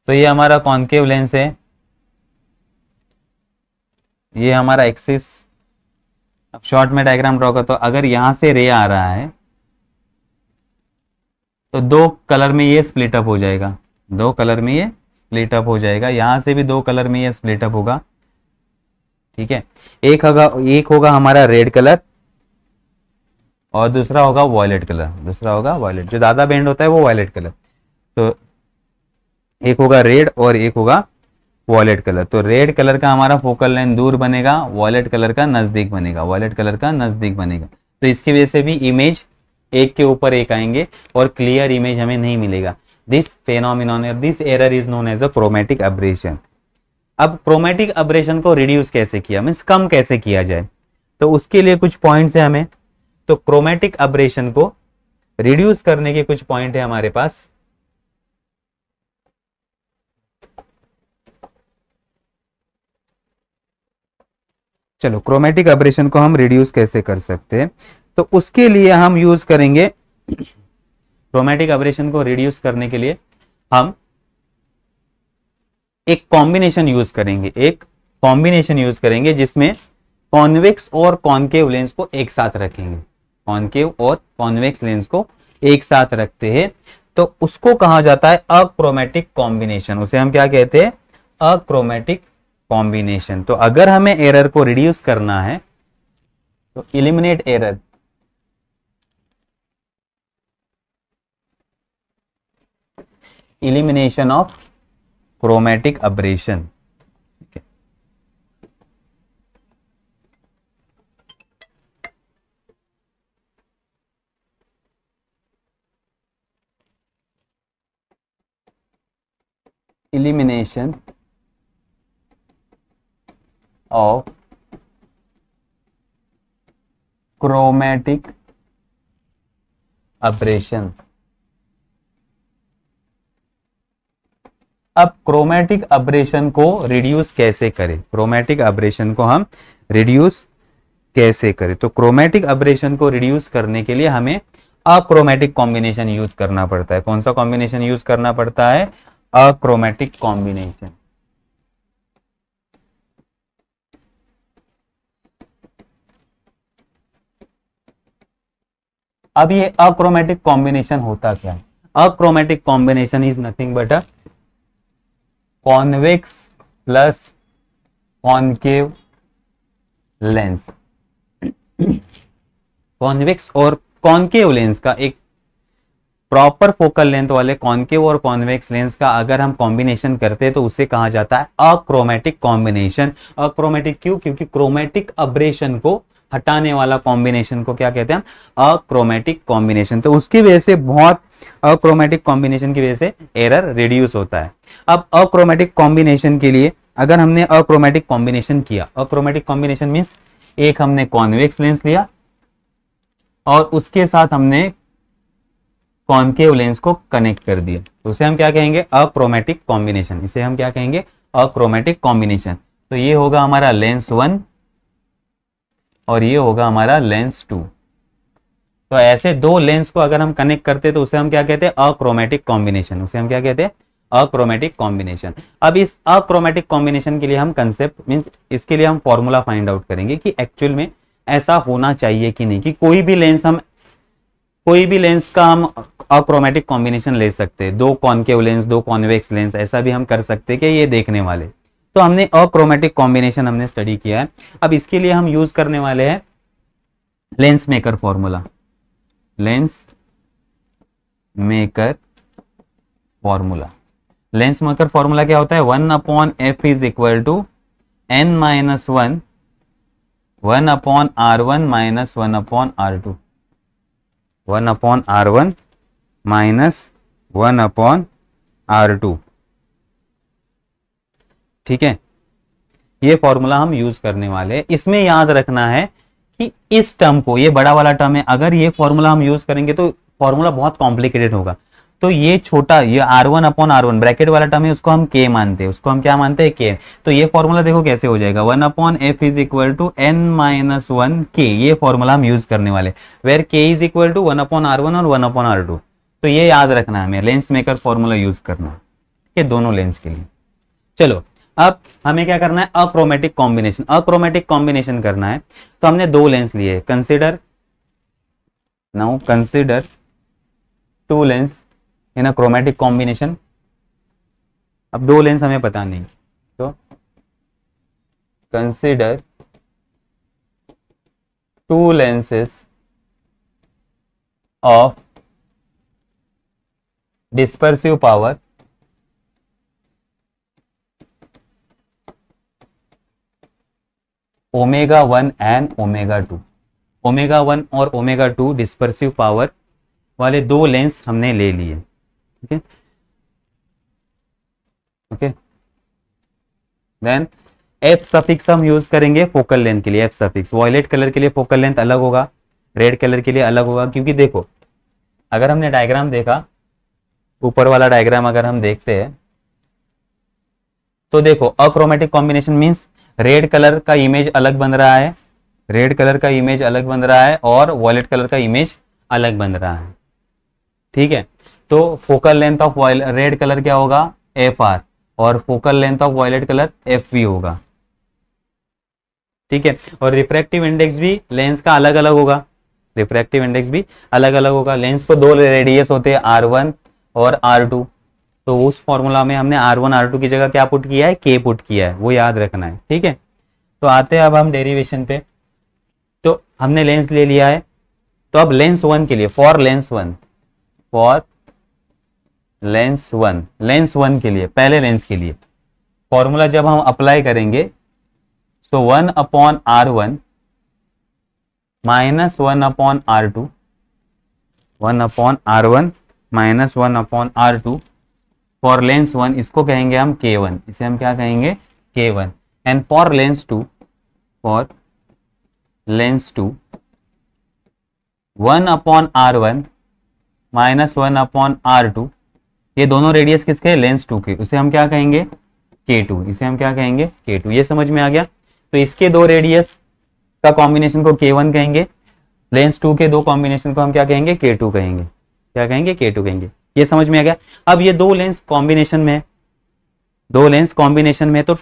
तो ये हमारा कॉनकेव लेंस है, ये हमारा एक्सिस। अब शॉर्ट में डायग्राम ड्रॉ कर, तो अगर यहां से रे आ रहा है तो दो कलर में ये स्प्लिट अप हो जाएगा, दो कलर में ये स्प्लिट अप हो जाएगा, यहां से भी दो कलर में ये स्प्लिट अप होगा, ठीक है। एक होगा हमारा रेड कलर और दूसरा होगा वॉयलेट कलर, दूसरा होगा वॉयलेट, जो ज्यादा बेंड होता है वो वॉयलेट कलर। तो एक होगा रेड और एक होगा वॉयलेट कलर। तो रेड कलर का हमारा फोकल लेंथ दूर बनेगा, वॉयलेट कलर का नजदीक बनेगा, वॉयलेट कलर का नजदीक बनेगा। तो इसकी वजह से भी इमेज एक के ऊपर एक आएंगे और क्लियर इमेज हमें नहीं मिलेगा। This phenomenon, this error is known as a chromatic aberration. अब क्रोमैटिक अब्रेशन को रिड्यूस कैसे किया, मीन्स कम कैसे किया जाए, तो उसके लिए कुछ पॉइंट्स है हमें। तो क्रोमैटिक अब्रेशन को रिड्यूस करने के कुछ पॉइंट है हमारे पास। चलो, क्रोमैटिक अब्रेशन को हम रिड्यूस कैसे कर सकते हैं, तो उसके लिए हम यूज करेंगे, क्रोमैटिक अब्रेशन को रिड्यूस करने के लिए हम एक कॉम्बिनेशन यूज करेंगे, एक कॉम्बिनेशन यूज करेंगे जिसमें कॉन्वेक्स और कॉनकेव लेंस को एक साथ रखेंगे, कॉनकेव और कॉन्वेक्स लेंस को एक साथ रखते हैं, तो उसको कहा जाता है अक्रोमैटिक कॉम्बिनेशन। उसे हम क्या कहते हैं, अक्रोमैटिक कॉम्बिनेशन। तो अगर हमें एरर को रिड्यूस करना है तो eliminate error, elimination of chromatic abrasion, elimination of chromatic aberration। अब क्रोमैटिक अब्रेशन को रिड्यूस कैसे करें, क्रोमैटिक अब्रेशन को हम रिड्यूस कैसे करें, तो क्रोमैटिक अब्रेशन को रिड्यूस करने के लिए हमें अक्रोमैटिक कॉम्बिनेशन यूज करना पड़ता है। कौन सा कॉम्बिनेशन यूज करना पड़ता है, अक्रोमैटिक कॉम्बिनेशन। अब ये अक्रोमेटिक कॉम्बिनेशन होता क्या है? Achromatic combination is nothing but a convex plus concave lens. Convex और कॉन्केव लेंस का एक प्रॉपर फोकल लेंथ वाले कॉन्केव और कॉन्वेक्स लेंस का अगर हम कॉम्बिनेशन करते हैं तो उसे कहा जाता है अक्रोमेटिक कॉम्बिनेशन। अक्रोमेटिक क्यों? क्योंकि क्रोमेटिक अब्रेशन को हटाने वाला कॉम्बिनेशन को क्या कहते हैं? Achromatic combination. तो उसकी वजह से बहुत अक्रोमेटिक कॉम्बिनेशन की वजह से एरर रिड्यूस होता है। अब अक्रोमेटिक कॉम्बिनेशन के लिए अगर हमने अक्रोमेटिक कॉम्बिनेशन किया, अक्रोमेटिक कॉम्बिनेशन मीन्स एक हमने कॉन्वेक्स लेंस लिया और उसके साथ हमने कॉन्केव लेंस को कनेक्ट कर दिया, तो उसे हम क्या कहेंगे? Achromatic combination. इसे हम क्या कहेंगे? Achromatic combination. तो ये होगा हमारा लेंस 1 और ये होगा हमारा लेंस 2। तो ऐसे दो लेंस को अगर हम कनेक्ट करते तो उसे हम क्या कहते हैं? Achromatic combination. उसे हम क्या कहते हैं? Achromatic combination. अब इस अक्रोमेटिक कॉम्बिनेशन के लिए हम कंसेप्ट मींस इसके लिए हम फॉर्मूला फाइंड आउट करेंगे कि एक्चुअल में ऐसा होना चाहिए कि नहीं, कि कोई भी लेंस का हम अक्रोमेटिक कॉम्बिनेशन ले सकते हैं। दो कॉन्केव लेंस, दो कॉन्वेक्स लेंस, ऐसा भी हम कर सकते हैं कि ये देखने वाले। तो हमने अक्रोमेटिक कॉम्बिनेशन हमने स्टडी किया है। अब इसके लिए हम यूज करने वाले हैं lens maker formula. Lens maker formula, lens maker formula क्या होता है? 1/f is equal to n minus 1 1/r1 minus 1/r2, 1/r1 minus 1/r2। ठीक है, ये फॉर्मूला हम यूज करने वाले हैं। इसमें याद रखना है कि इस टर्म को, ये बड़ा वाला टर्म है, अगर ये फॉर्मूला हम यूज करेंगे तो फॉर्मूला बहुत कॉम्प्लिकेटेड होगा। तो ये छोटा, ये r1/r1 ब्रैकेट वाला टर्म है, उसको हम k मानते हैं। उसको हम क्या मानते हैं? k। तो ये फॉर्मूला देखो कैसे हो जाएगा, 1/f is equal to n minus 1 k। ये फॉर्मूला हम यूज करने वाले, where k is equal to 1/r1 और 1/r2। तो ये याद रखना है हमें, लेंस मेकर फॉर्मूला यूज करना है ये दोनों लेंस के लिए। चलो अब हमें क्या करना है? Achromatic combination. अक्रोमेटिक कॉम्बिनेशन करना है तो हमने दो लेंस लिए। Consider two lens in achromatic combination. अब दो लेंस हमें पता नहीं, तो consider two lenses of dispersive power ω1 and ω2। ω1 और ω2 डिस्पर्सिव पावर वाले दो लेंस हमने ले लिए। ठीक है, ओके। देन एफ सफिक्स हम यूज करेंगे फोकल लेंथ के लिए। एफ सफिक्स वॉयलेट कलर के लिए फोकल लेंथ अलग होगा, रेड कलर के लिए अलग होगा। क्योंकि देखो अगर हमने डायग्राम देखा, ऊपर वाला डायग्राम अगर हम देखते हैं तो देखो achromatic combination means red colour का इमेज अलग बन रहा है, रेड कलर का इमेज अलग बन रहा है और वॉयलेट कलर का इमेज अलग बन रहा है। ठीक है, तो focal length of red colour क्या होगा? FR और focal length of violet colour FV होगा। ठीक है, और रिफ्रैक्टिव इंडेक्स भी लेंस का अलग अलग होगा, रिफ्रैक्टिव इंडेक्स भी अलग अलग होगा। लेंस को दो रेडियस होते हैं, R1 और R2। तो उस फॉर्मूला में हमने R1 R2 की जगह क्या पुट किया है? K पुट किया है, वो याद रखना है। ठीक है, तो आते हैं अब हम डेरिवेशन पे। तो हमने लेंस ले लिया है, तो अब लेंस 1 के लिए, फॉर लेंस 1 के लिए, पहले लेंस के लिए फॉर्मूला जब हम अप्लाई करेंगे तो 1/r1 minus 1/r2, 1/r1 minus 1/r2 for Lenz 1, इसको कहेंगे हम K1। इसे हम क्या कहेंगे? K1। And for Lenz 2, 1/r1 minus 1/r2, ये दोनों रेडियस किसके? लेंस 2 के। उसे हम क्या कहेंगे? K2। इसे हम क्या कहेंगे? K2। ये समझ में आ गया? तो इसके दो रेडियस का कॉम्बिनेशन को K1 कहेंगे, लेंस 2 के दो कॉम्बिनेशन को हम क्या कहेंगे? K2 कहेंगे। क्या कहेंगे? K2 कहेंगे। ये समझ में आ गया? अब ये दो लेंस कॉम्बिनेशन में, तो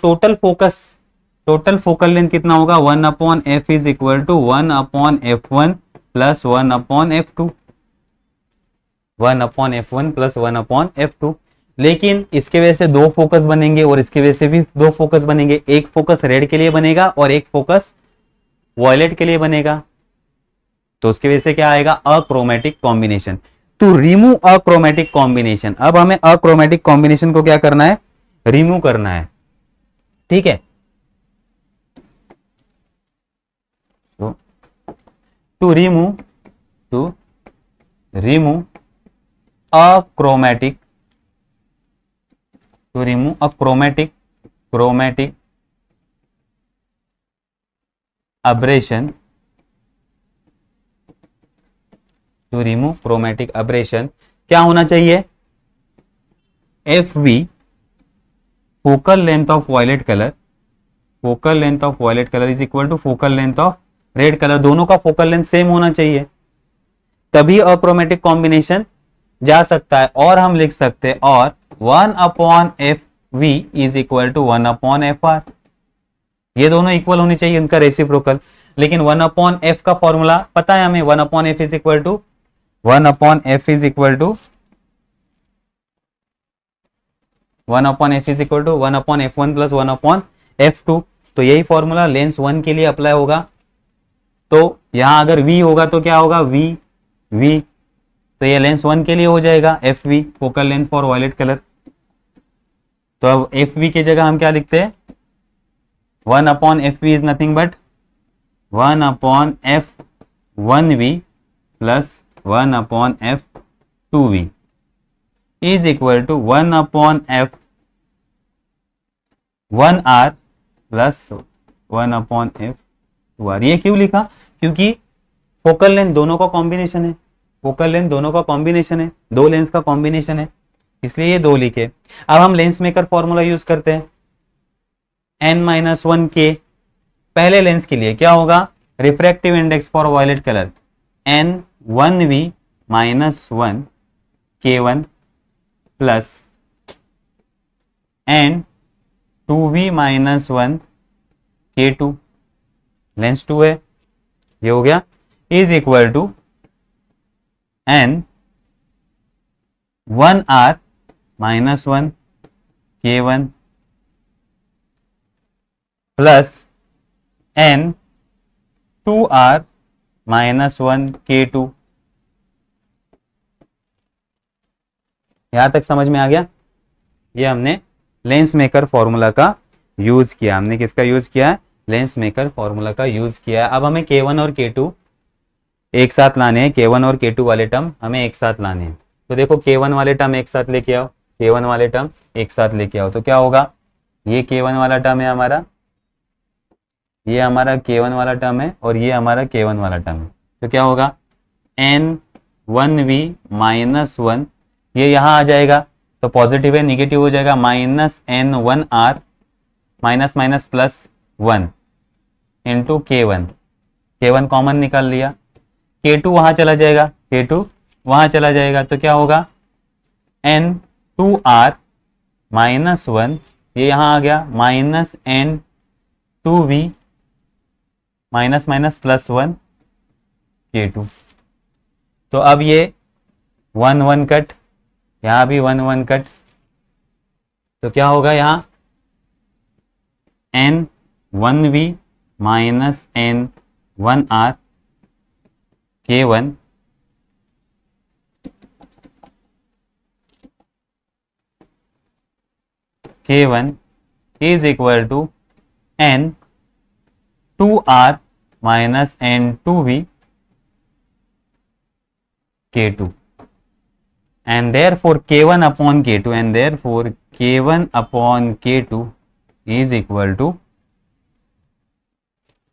टोटल फोकल लेंथ कितना होगा? 1/f is equal to 1/f1 plus 1/f2। 1/f1 plus 1/f2। लेकिन इसके वजह से दो फोकस बनेंगे और इसके वजह से भी दो फोकस बनेंगे, एक फोकस रेड के लिए बनेगा और एक फोकस वॉयलेट के लिए बनेगा। तो उसकी वजह से क्या आएगा, achromatic combination. To remove achromatic combination, अब हमें अक्रोमेटिक कॉम्बिनेशन को क्या करना है, रिमूव करना है। ठीक है, to remove achromatic, to remove a chromatic aberration, to remove chromatic aberration क्या होना चाहिए, FV focal length of violet color, focal length of violet color is equal to focal length of red color, दोनों का focal length same होना चाहिए, तभी achromatic combination जा सकता है। और हम लिख सकते हैं और 1/FV is equal to 1/FR, ये दोनों इक्वल होनी चाहिए, इनका रेसिप्रोकल। लेकिन 1/F का फॉर्मूला पता है हमें, 1/F is equal to 1/F is equal to 1/F1 plus 1/F2। तो यही फॉर्मूला लेंस 1 के लिए अप्लाई होगा। तो यहां अगर V होगा तो क्या होगा, V, तो ये लेंस 1 के लिए हो जाएगा FV, focal length for violet colour. तो अब FV की जगह हम क्या लिखते हैं, 1/FV is nothing but 1/F1V plus 1/F2V is equal to 1/F1R plus 1/F2R। ये क्यों लिखा, क्योंकि फोकल लेंथ दोनों का कॉम्बिनेशन है, फोकल लेंथ दोनों का कॉम्बिनेशन है, दो लेंस का कॉम्बिनेशन है, इसलिए ये दो लिखे। अब हम लेंस मेकर फॉर्मूला यूज करते हैं, n-1 के पहले लेंस के लिए क्या होगा, refractive index for violet colour n1v -1 k1 plus n2v -1 k2, lens 2 है, ये हो गया, is equal to n1r -1 k1 plus n2r -1 k2। यहां तक समझ में आ गया। ये हमने लेंस मेकर फॉर्मूला का यूज किया, हमने किसका यूज किया है, लेंस मेकर फॉर्मूला का यूज किया है। अब हमें k1 और k2 एक साथ लाने हैं, k1 और k2 वाले टर्म हमें एक साथ लाने हैं। तो देखो k1 वाले टर्म एक साथ लेके आओ, k1 वाले टर्म एक साथ लेके आओ, तो क्या होगा, ये k1 वाला टर्म है हमारा, ये हमारा k1 वाला टर्म है और ये हमारा k1 वाला टर्म है। तो क्या होगा, n1v -1, ये यहाँ आ जाएगा तो पॉजिटिव है, निगेटिव हो जाएगा, -n1r minus minus plus 1 into k1 common निकाल लिया, k2 वहां चला जाएगा, k2 वहां चला जाएगा, तो क्या होगा, n2r -1, ये यहां आ गया, -n2v minus minus plus 1 k2। तो अब ये 1 1 कट, यहां भी 1 1 कट, तो क्या होगा, यहां n1v -n1r k1 is equal to n2r -n2v k2 and therefore k1 upon k2 is equal to,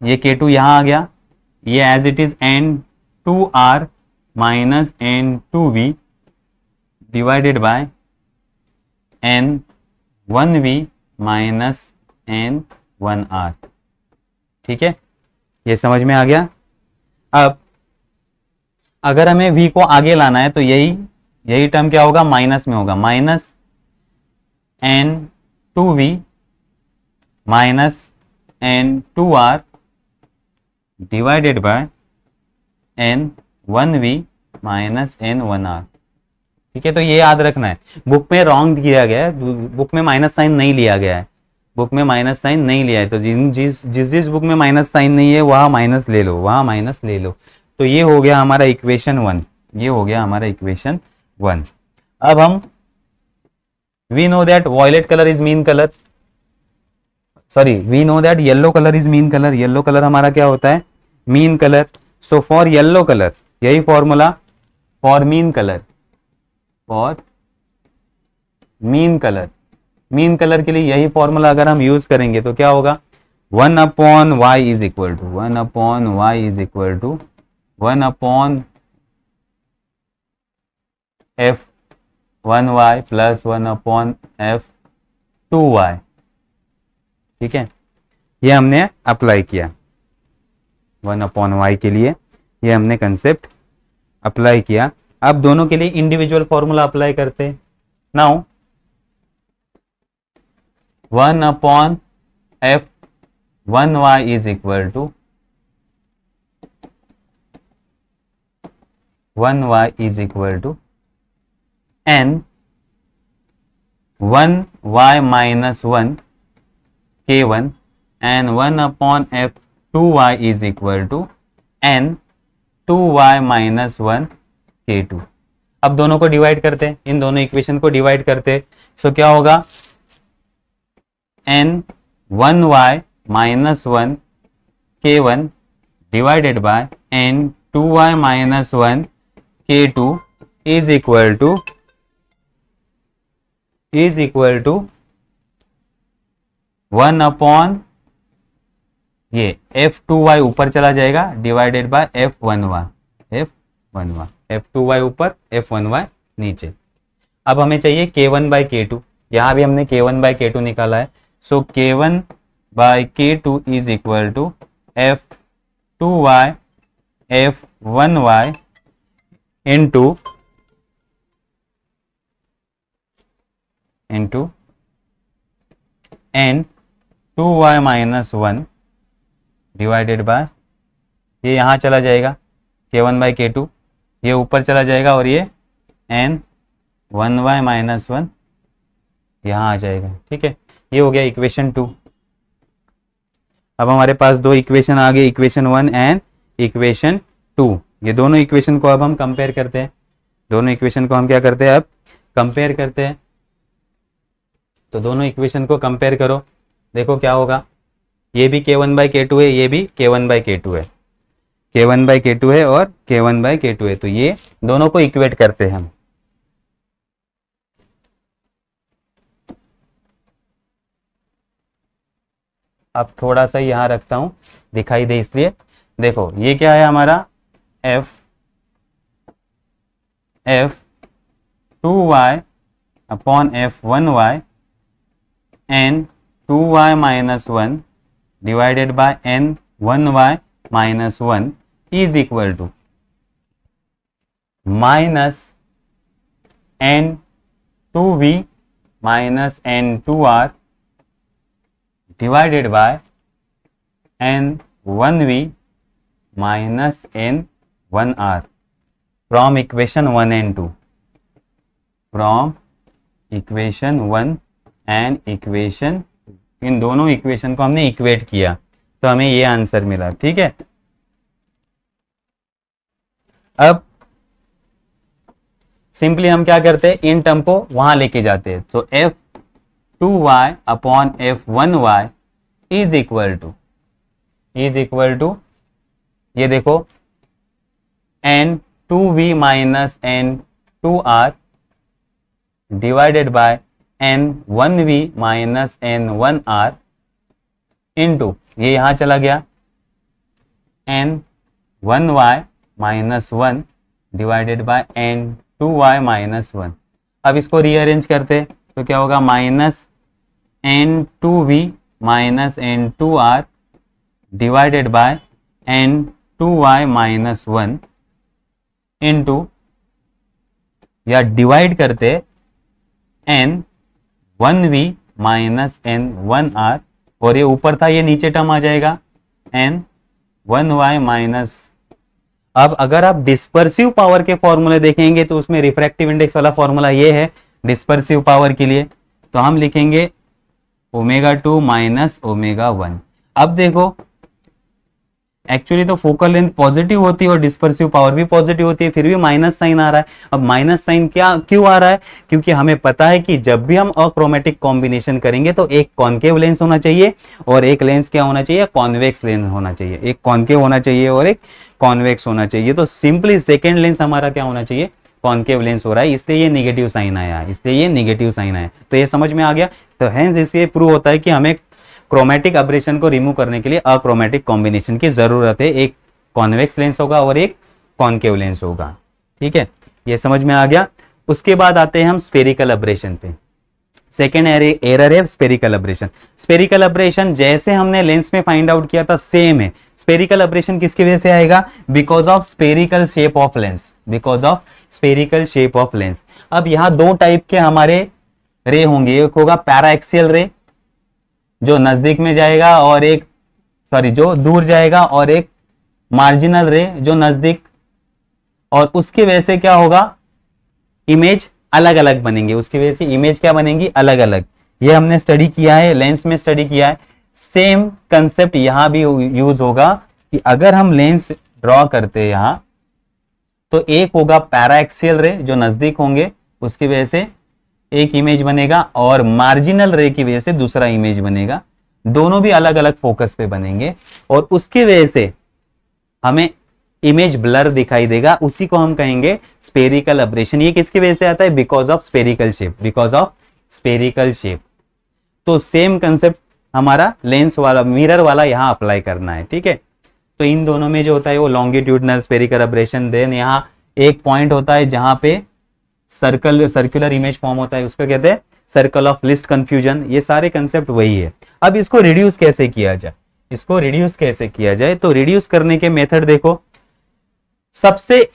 ये k2 यहां आ गया, ये as it is n2r -n2v divided by n1v -n1r। ठीक है, ये समझ में आ गया। अब अगर हमें v को आगे लाना है तो यही टर्म क्या होगा, माइनस में होगा, -n2v -n2r divided by n1v -n1r। ठीक है, तो ये याद रखना है। बुक में रॉन्ग किया गया है, बुक में माइनस साइन नहीं लिया गया है, बुक में माइनस साइन नहीं लिया है, तो जिस बुक में माइनस साइन नहीं है वहां माइनस ले लो, वहां माइनस ले लो। तो ये हो गया हमारा इक्वेशन 1, ये हो गया हमारा इक्वेशन 1। अब हम we know that violet colour is mean colour, sorry we know that yellow colour is mean colour, yellow colour हमारा क्या होता है, mean colour. So for yellow colour यही formula, for mean colour, for mean colour, mean colour के लिए यही formula अगर हम यूज करेंगे तो क्या होगा, 1 upon y is equal to 1 upon y is equal to 1 upon f 1y plus 1 upon f 2y। ठीक है, ये हमने अप्लाई किया 1 अपॉन वाई के लिए, ये हमने कंसेप्ट अप्लाई किया। अब दोनों के लिए इंडिविजुअल फॉर्मूला अप्लाई करते हैं। Now 1 upon f 1y is equal to 1y is equal to n 1y minus 1 k1 and 1 upon f 2y is equal to n 2y minus 1 k2। अब दोनों को डिवाइड करते हैं, इन दोनों इक्वेशन को divide करते हैं। सो क्या होगा, n 1y minus 1 k1 divided by n 2y minus 1 k2 is equal to 1 upon ये f2y ऊपर चला जाएगा divided by f1y, f1y, f2y ऊपर f1y नीचे। अब हमें चाहिए k1 बाई k2, यहां भी हमने k1 बाई k2 निकाला है। So k1 by k2 is equal to f2y f1y into n 2y minus 1 divided by, ये यहाँ चला जाएगा k1 बाई k2, ये ऊपर चला जाएगा और ये n 1y माइनस 1 यहाँ आ जाएगा। ठीक है, ये हो गया इक्वेशन 2। अब हमारे पास दो इक्वेशन आ गए, इक्वेशन 1 एंड इक्वेशन 2। ये दोनों इक्वेशन को अब हम कंपेयर करते हैं, दोनों इक्वेशन को हम क्या करते हैं, अब कंपेयर करते हैं। तो दोनों इक्वेशन को कंपेयर करो, देखो क्या होगा, ये भी k1 बाई k2 है, ये भी k1 बाई k2 है, k1 बाई k2 है और k1 बाई k2 है। तो ये दोनों को इक्वेट करते हैं हम। अब थोड़ा सा यहां रखता हूं दिखाई दे इसलिए। देखो ये क्या है हमारा f2y upon f1y n 2y minus 1 divided by n 1y minus 1 is equal to minus n 2v minus n 2r divided by n 1v minus n 1r from equation 1 and 2, from equation 1 and equation, इन दोनों equation को हमने equate किया तो हमें ये answer मिला। ठीक है, अब सिंपली हम क्या करते हैं, इन टर्म को वहां लेके जाते हैं। तो f2y upon f1y is equal to ये देखो n 2v minus n 2r divided by n 1v minus n 1r into ये यहां चला गया n 1y minus 1 divided by n 2y minus 1। अब इसको रीअरेंज करते तो क्या होगा, minus n 2v minus n 2r divided by n 2y minus 1 into या डिवाइड करते n 1v minus n 1r और ये ऊपर था ये नीचे टर्म आ जाएगा n 1y माइनस, अब अगर आप डिस्पर्सिव पावर के फॉर्मूले देखेंगे तो उसमें रिफ्रैक्टिव इंडेक्स वाला फॉर्मूला ये है डिस्पर्सिव पावर के लिए, तो हम लिखेंगे ω2 माइनस ω1। अब देखो एक्चुअली तो फोकल लेंथ पॉजिटिव होती है और डिस्पर्सिव पावर भी पॉजिटिव होती है, फिर भी माइनस साइन आ रहा है। अब माइनस साइन क्या क्यों आ रहा है? क्योंकि हमें पता है कि जब भी हम अक्रोमेटिक कॉम्बिनेशन करेंगे तो एक कॉन्केव लेंस होना चाहिए और एक लेंस क्या होना चाहिए? कॉन्वेक्स लेंस होना चाहिए। एक कॉन्केव होना चाहिए और एक कॉन्वेक्स होना चाहिए। तो सिंपली सेकेंड लेंस हमारा क्या होना चाहिए? कॉन्केव लेंस हो रहा है, इसलिए ये नेगेटिव साइन आया, इसलिए ये नेगेटिव साइन आया। तो ये समझ में आ गया। तो हेंस इससे प्रूव होता है कि हमें क्रोमेटिक अब्रेशन को रिमूव करने के लिए अक्रोमेटिक कॉम्बिनेशन की जरूरत है। एक कॉन्वेक्स लेंस होगा और एक कॉन्केव लेंस होगा। ठीक है, ये समझ में आ गया। उसके बाद आते हैं हम स्फेरिकल अब्रेशन पे। सेकेंड एरर है स्फेरिकल अब्रेशन। स्फेरिकल अब्रेशन जैसे हमने लेंस में फाइंड आउट किया था सेम है। स्फेरिकल अब्रेशन किसकी वजह से आएगा? Because of spherical shape of lens, because of spherical shape of lens. अब यहां दो टाइप के हमारे रे होंगे, एक होगा पैराएक्सियल रे जो नजदीक में जाएगा और एक जो दूर जाएगा, और एक मार्जिनल रे जो नजदीक, और उसकी वजह से क्या होगा? इमेज अलग अलग बनेंगे। उसकी वजह से इमेज क्या बनेंगी? अलग अलग। ये हमने स्टडी किया है, लेंस में स्टडी किया है। सेम कंसेप्ट यहां भी यूज होगा कि अगर हम लेंस ड्रॉ करते हैं यहां तो एक होगा पैराएक्सियल रे जो नजदीक होंगे, उसकी वजह से एक इमेज बनेगा, और मार्जिनल रे की वजह से दूसरा इमेज बनेगा। दोनों भी अलग अलग फोकस पे बनेंगे और उसकी वजह से हमें इमेज ब्लर दिखाई देगा। उसी को हम कहेंगे स्फेरिकल अब्रेशन। ये किसकी वजह से आता है? Because of spherical shape, because of spherical shape. तो सेम कंसेप्ट हमारा लेंस वाला, मिरर वाला यहां अप्लाई करना है। ठीक है, तो इन दोनों में जो होता है वो लॉन्गिट्यूडनल स्फेरिकल अब्रेशन। देन यहां एक पॉइंट होता है जहां पे सर्कुलर इमेज फॉर्म होता है, उसको कहते हैं सर्कल ऑफ लीस्ट कंफ्यूजन। ये सारे कंसेप्ट वही है। अब इसको रिड्यूस कैसे किया जाए? इसको रिड्यूस कैसे किया जाए? तो रिड्यूस करने के मेथड देखो, सबसे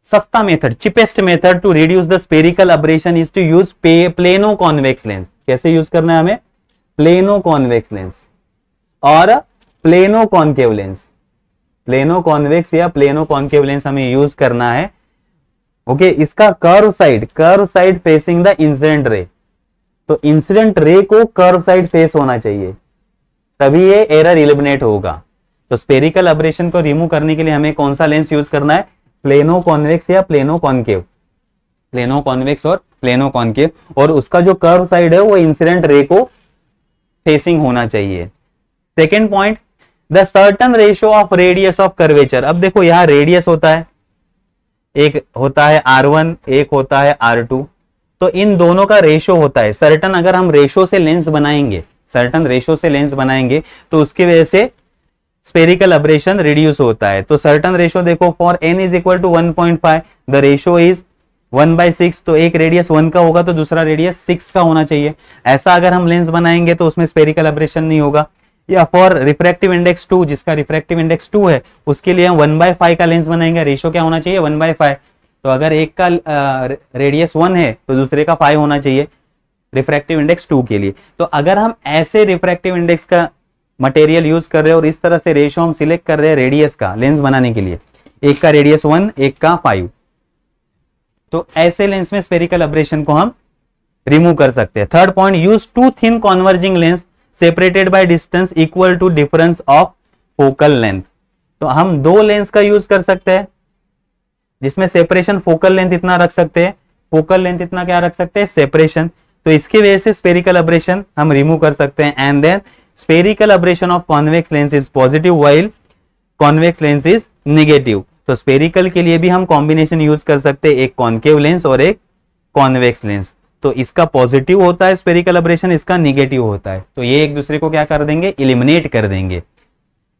सस्ता method, cheapest method to reduce the spherical aberration is to use plano convex lens. कैसे यूज करना है हमें? प्लेनो कॉन्वेक्स लेंस और plano concave lens. Plano convex या प्लेनो कॉन्केव लेंस हमें यूज करना है। ओके, इसका curve side facing the incident ray. तो इंसिडेंट रे को कर्व साइड फेस होना चाहिए, तभी ये एरर इलिमिनेट होगा। तो स्फेरिकल अब्रेशन को रिमूव करने के लिए हमें कौन सा लेंस यूज करना है? प्लेनो कॉन्वेक्स या प्लेनो कॉन्केव। प्लेनो कॉन्वेक्स और प्लेनो कॉन्केव, और उसका जो कर्व साइड है वो इंसिडेंट रे को फेसिंग होना चाहिए। Second point, the certain ratio of radius of curvature. अब देखो यहां रेडियस होता है, एक होता है R1, एक होता है R2। तो इन दोनों का रेशियो होता है सर्टन। अगर हम रेशियो से लेंस बनाएंगे, सर्टन रेशियो से लेंस बनाएंगे तो उसकी वजह से स्फेरिकल अब्रेशन रिड्यूस होता है। तो सर्टन रेशियो देखो, for n is equal to 1.5, the ratio is 1/6। तो एक रेडियस 1 का होगा तो दूसरा रेडियस 6 का होना चाहिए। ऐसा अगर हम लेंस बनाएंगे तो उसमें स्फेरिकल अब्रेशन नहीं होगा। या फॉर रिफ्रैक्टिव इंडेक्स 2, जिसका रिफ्रैक्टिव इंडेक्स 2 है, उसके लिए हम 1/5 का लेंस बनाएंगे। रेशियो क्या होना चाहिए? 1/5। तो अगर एक का रेडियस 1 है तो दूसरे का 5 होना चाहिए रिफ्रैक्टिव इंडेक्स 2 के लिए। तो अगर हम ऐसे रिफ्रैक्टिव इंडेक्स का मटेरियल यूज कर रहे हैं और इस तरह से रेशियो हम सिलेक्ट कर रहे हैं रेडियस का लेंस बनाने के लिए, एक का रेडियस 1, एक का 5, तो ऐसे लेंस में स्फेरिकल अब्रेशन को हम रिमूव कर सकते हैं। Third point, use to thin converging lens separated by distance equal to difference of focal length. तो हम दो लेंस का यूज कर सकते हैं जिसमें सेपरेशन फोकल लेंथ इतना रख सकते हैं, फोकल लेंथ इतना क्या रख सकते हैं? सेपरेशन। तो इसकी वजह से स्फेरिकल अब्रेशन हम रिमूव कर सकते हैं। And then spherical aberration of convex lens is positive while convex lens is negative. तो स्फेरिकल के लिए भी हम कॉम्बिनेशन यूज कर सकते हैं, एक कॉन्केव लेंस और एक कॉन्वेक्स लेंस। तो इसका पॉजिटिव होता है स्फेरिकल अब्रेशन, इसका निगेटिव होता है। तो ये एक दूसरे को क्या कर देंगे? इलिमिनेट कर देंगे।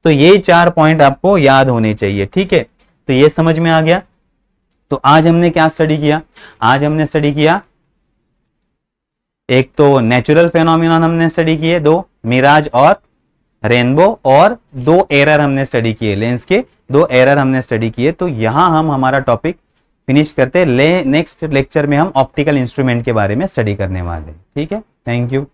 तो ये 4 पॉइंट आपको याद होने चाहिए। ठीक है, तो ये समझ में आ गया। तो आज हमने क्या स्टडी किया? आज हमने स्टडी किया, एक तो नेचुरल फेनोमेनन हमने स्टडी किए, 2 मिराज और रेनबो, और 2 एरर हमने स्टडी किए, लेंस के 2 एरर हमने स्टडी किए। तो यहां हम हमारा टॉपिक फिनिश करते हैं। नेक्स्ट लेक्चर में हम ऑप्टिकल इंस्ट्रूमेंट के बारे में स्टडी करने वाले हैं। ठीक है, थैंक यू।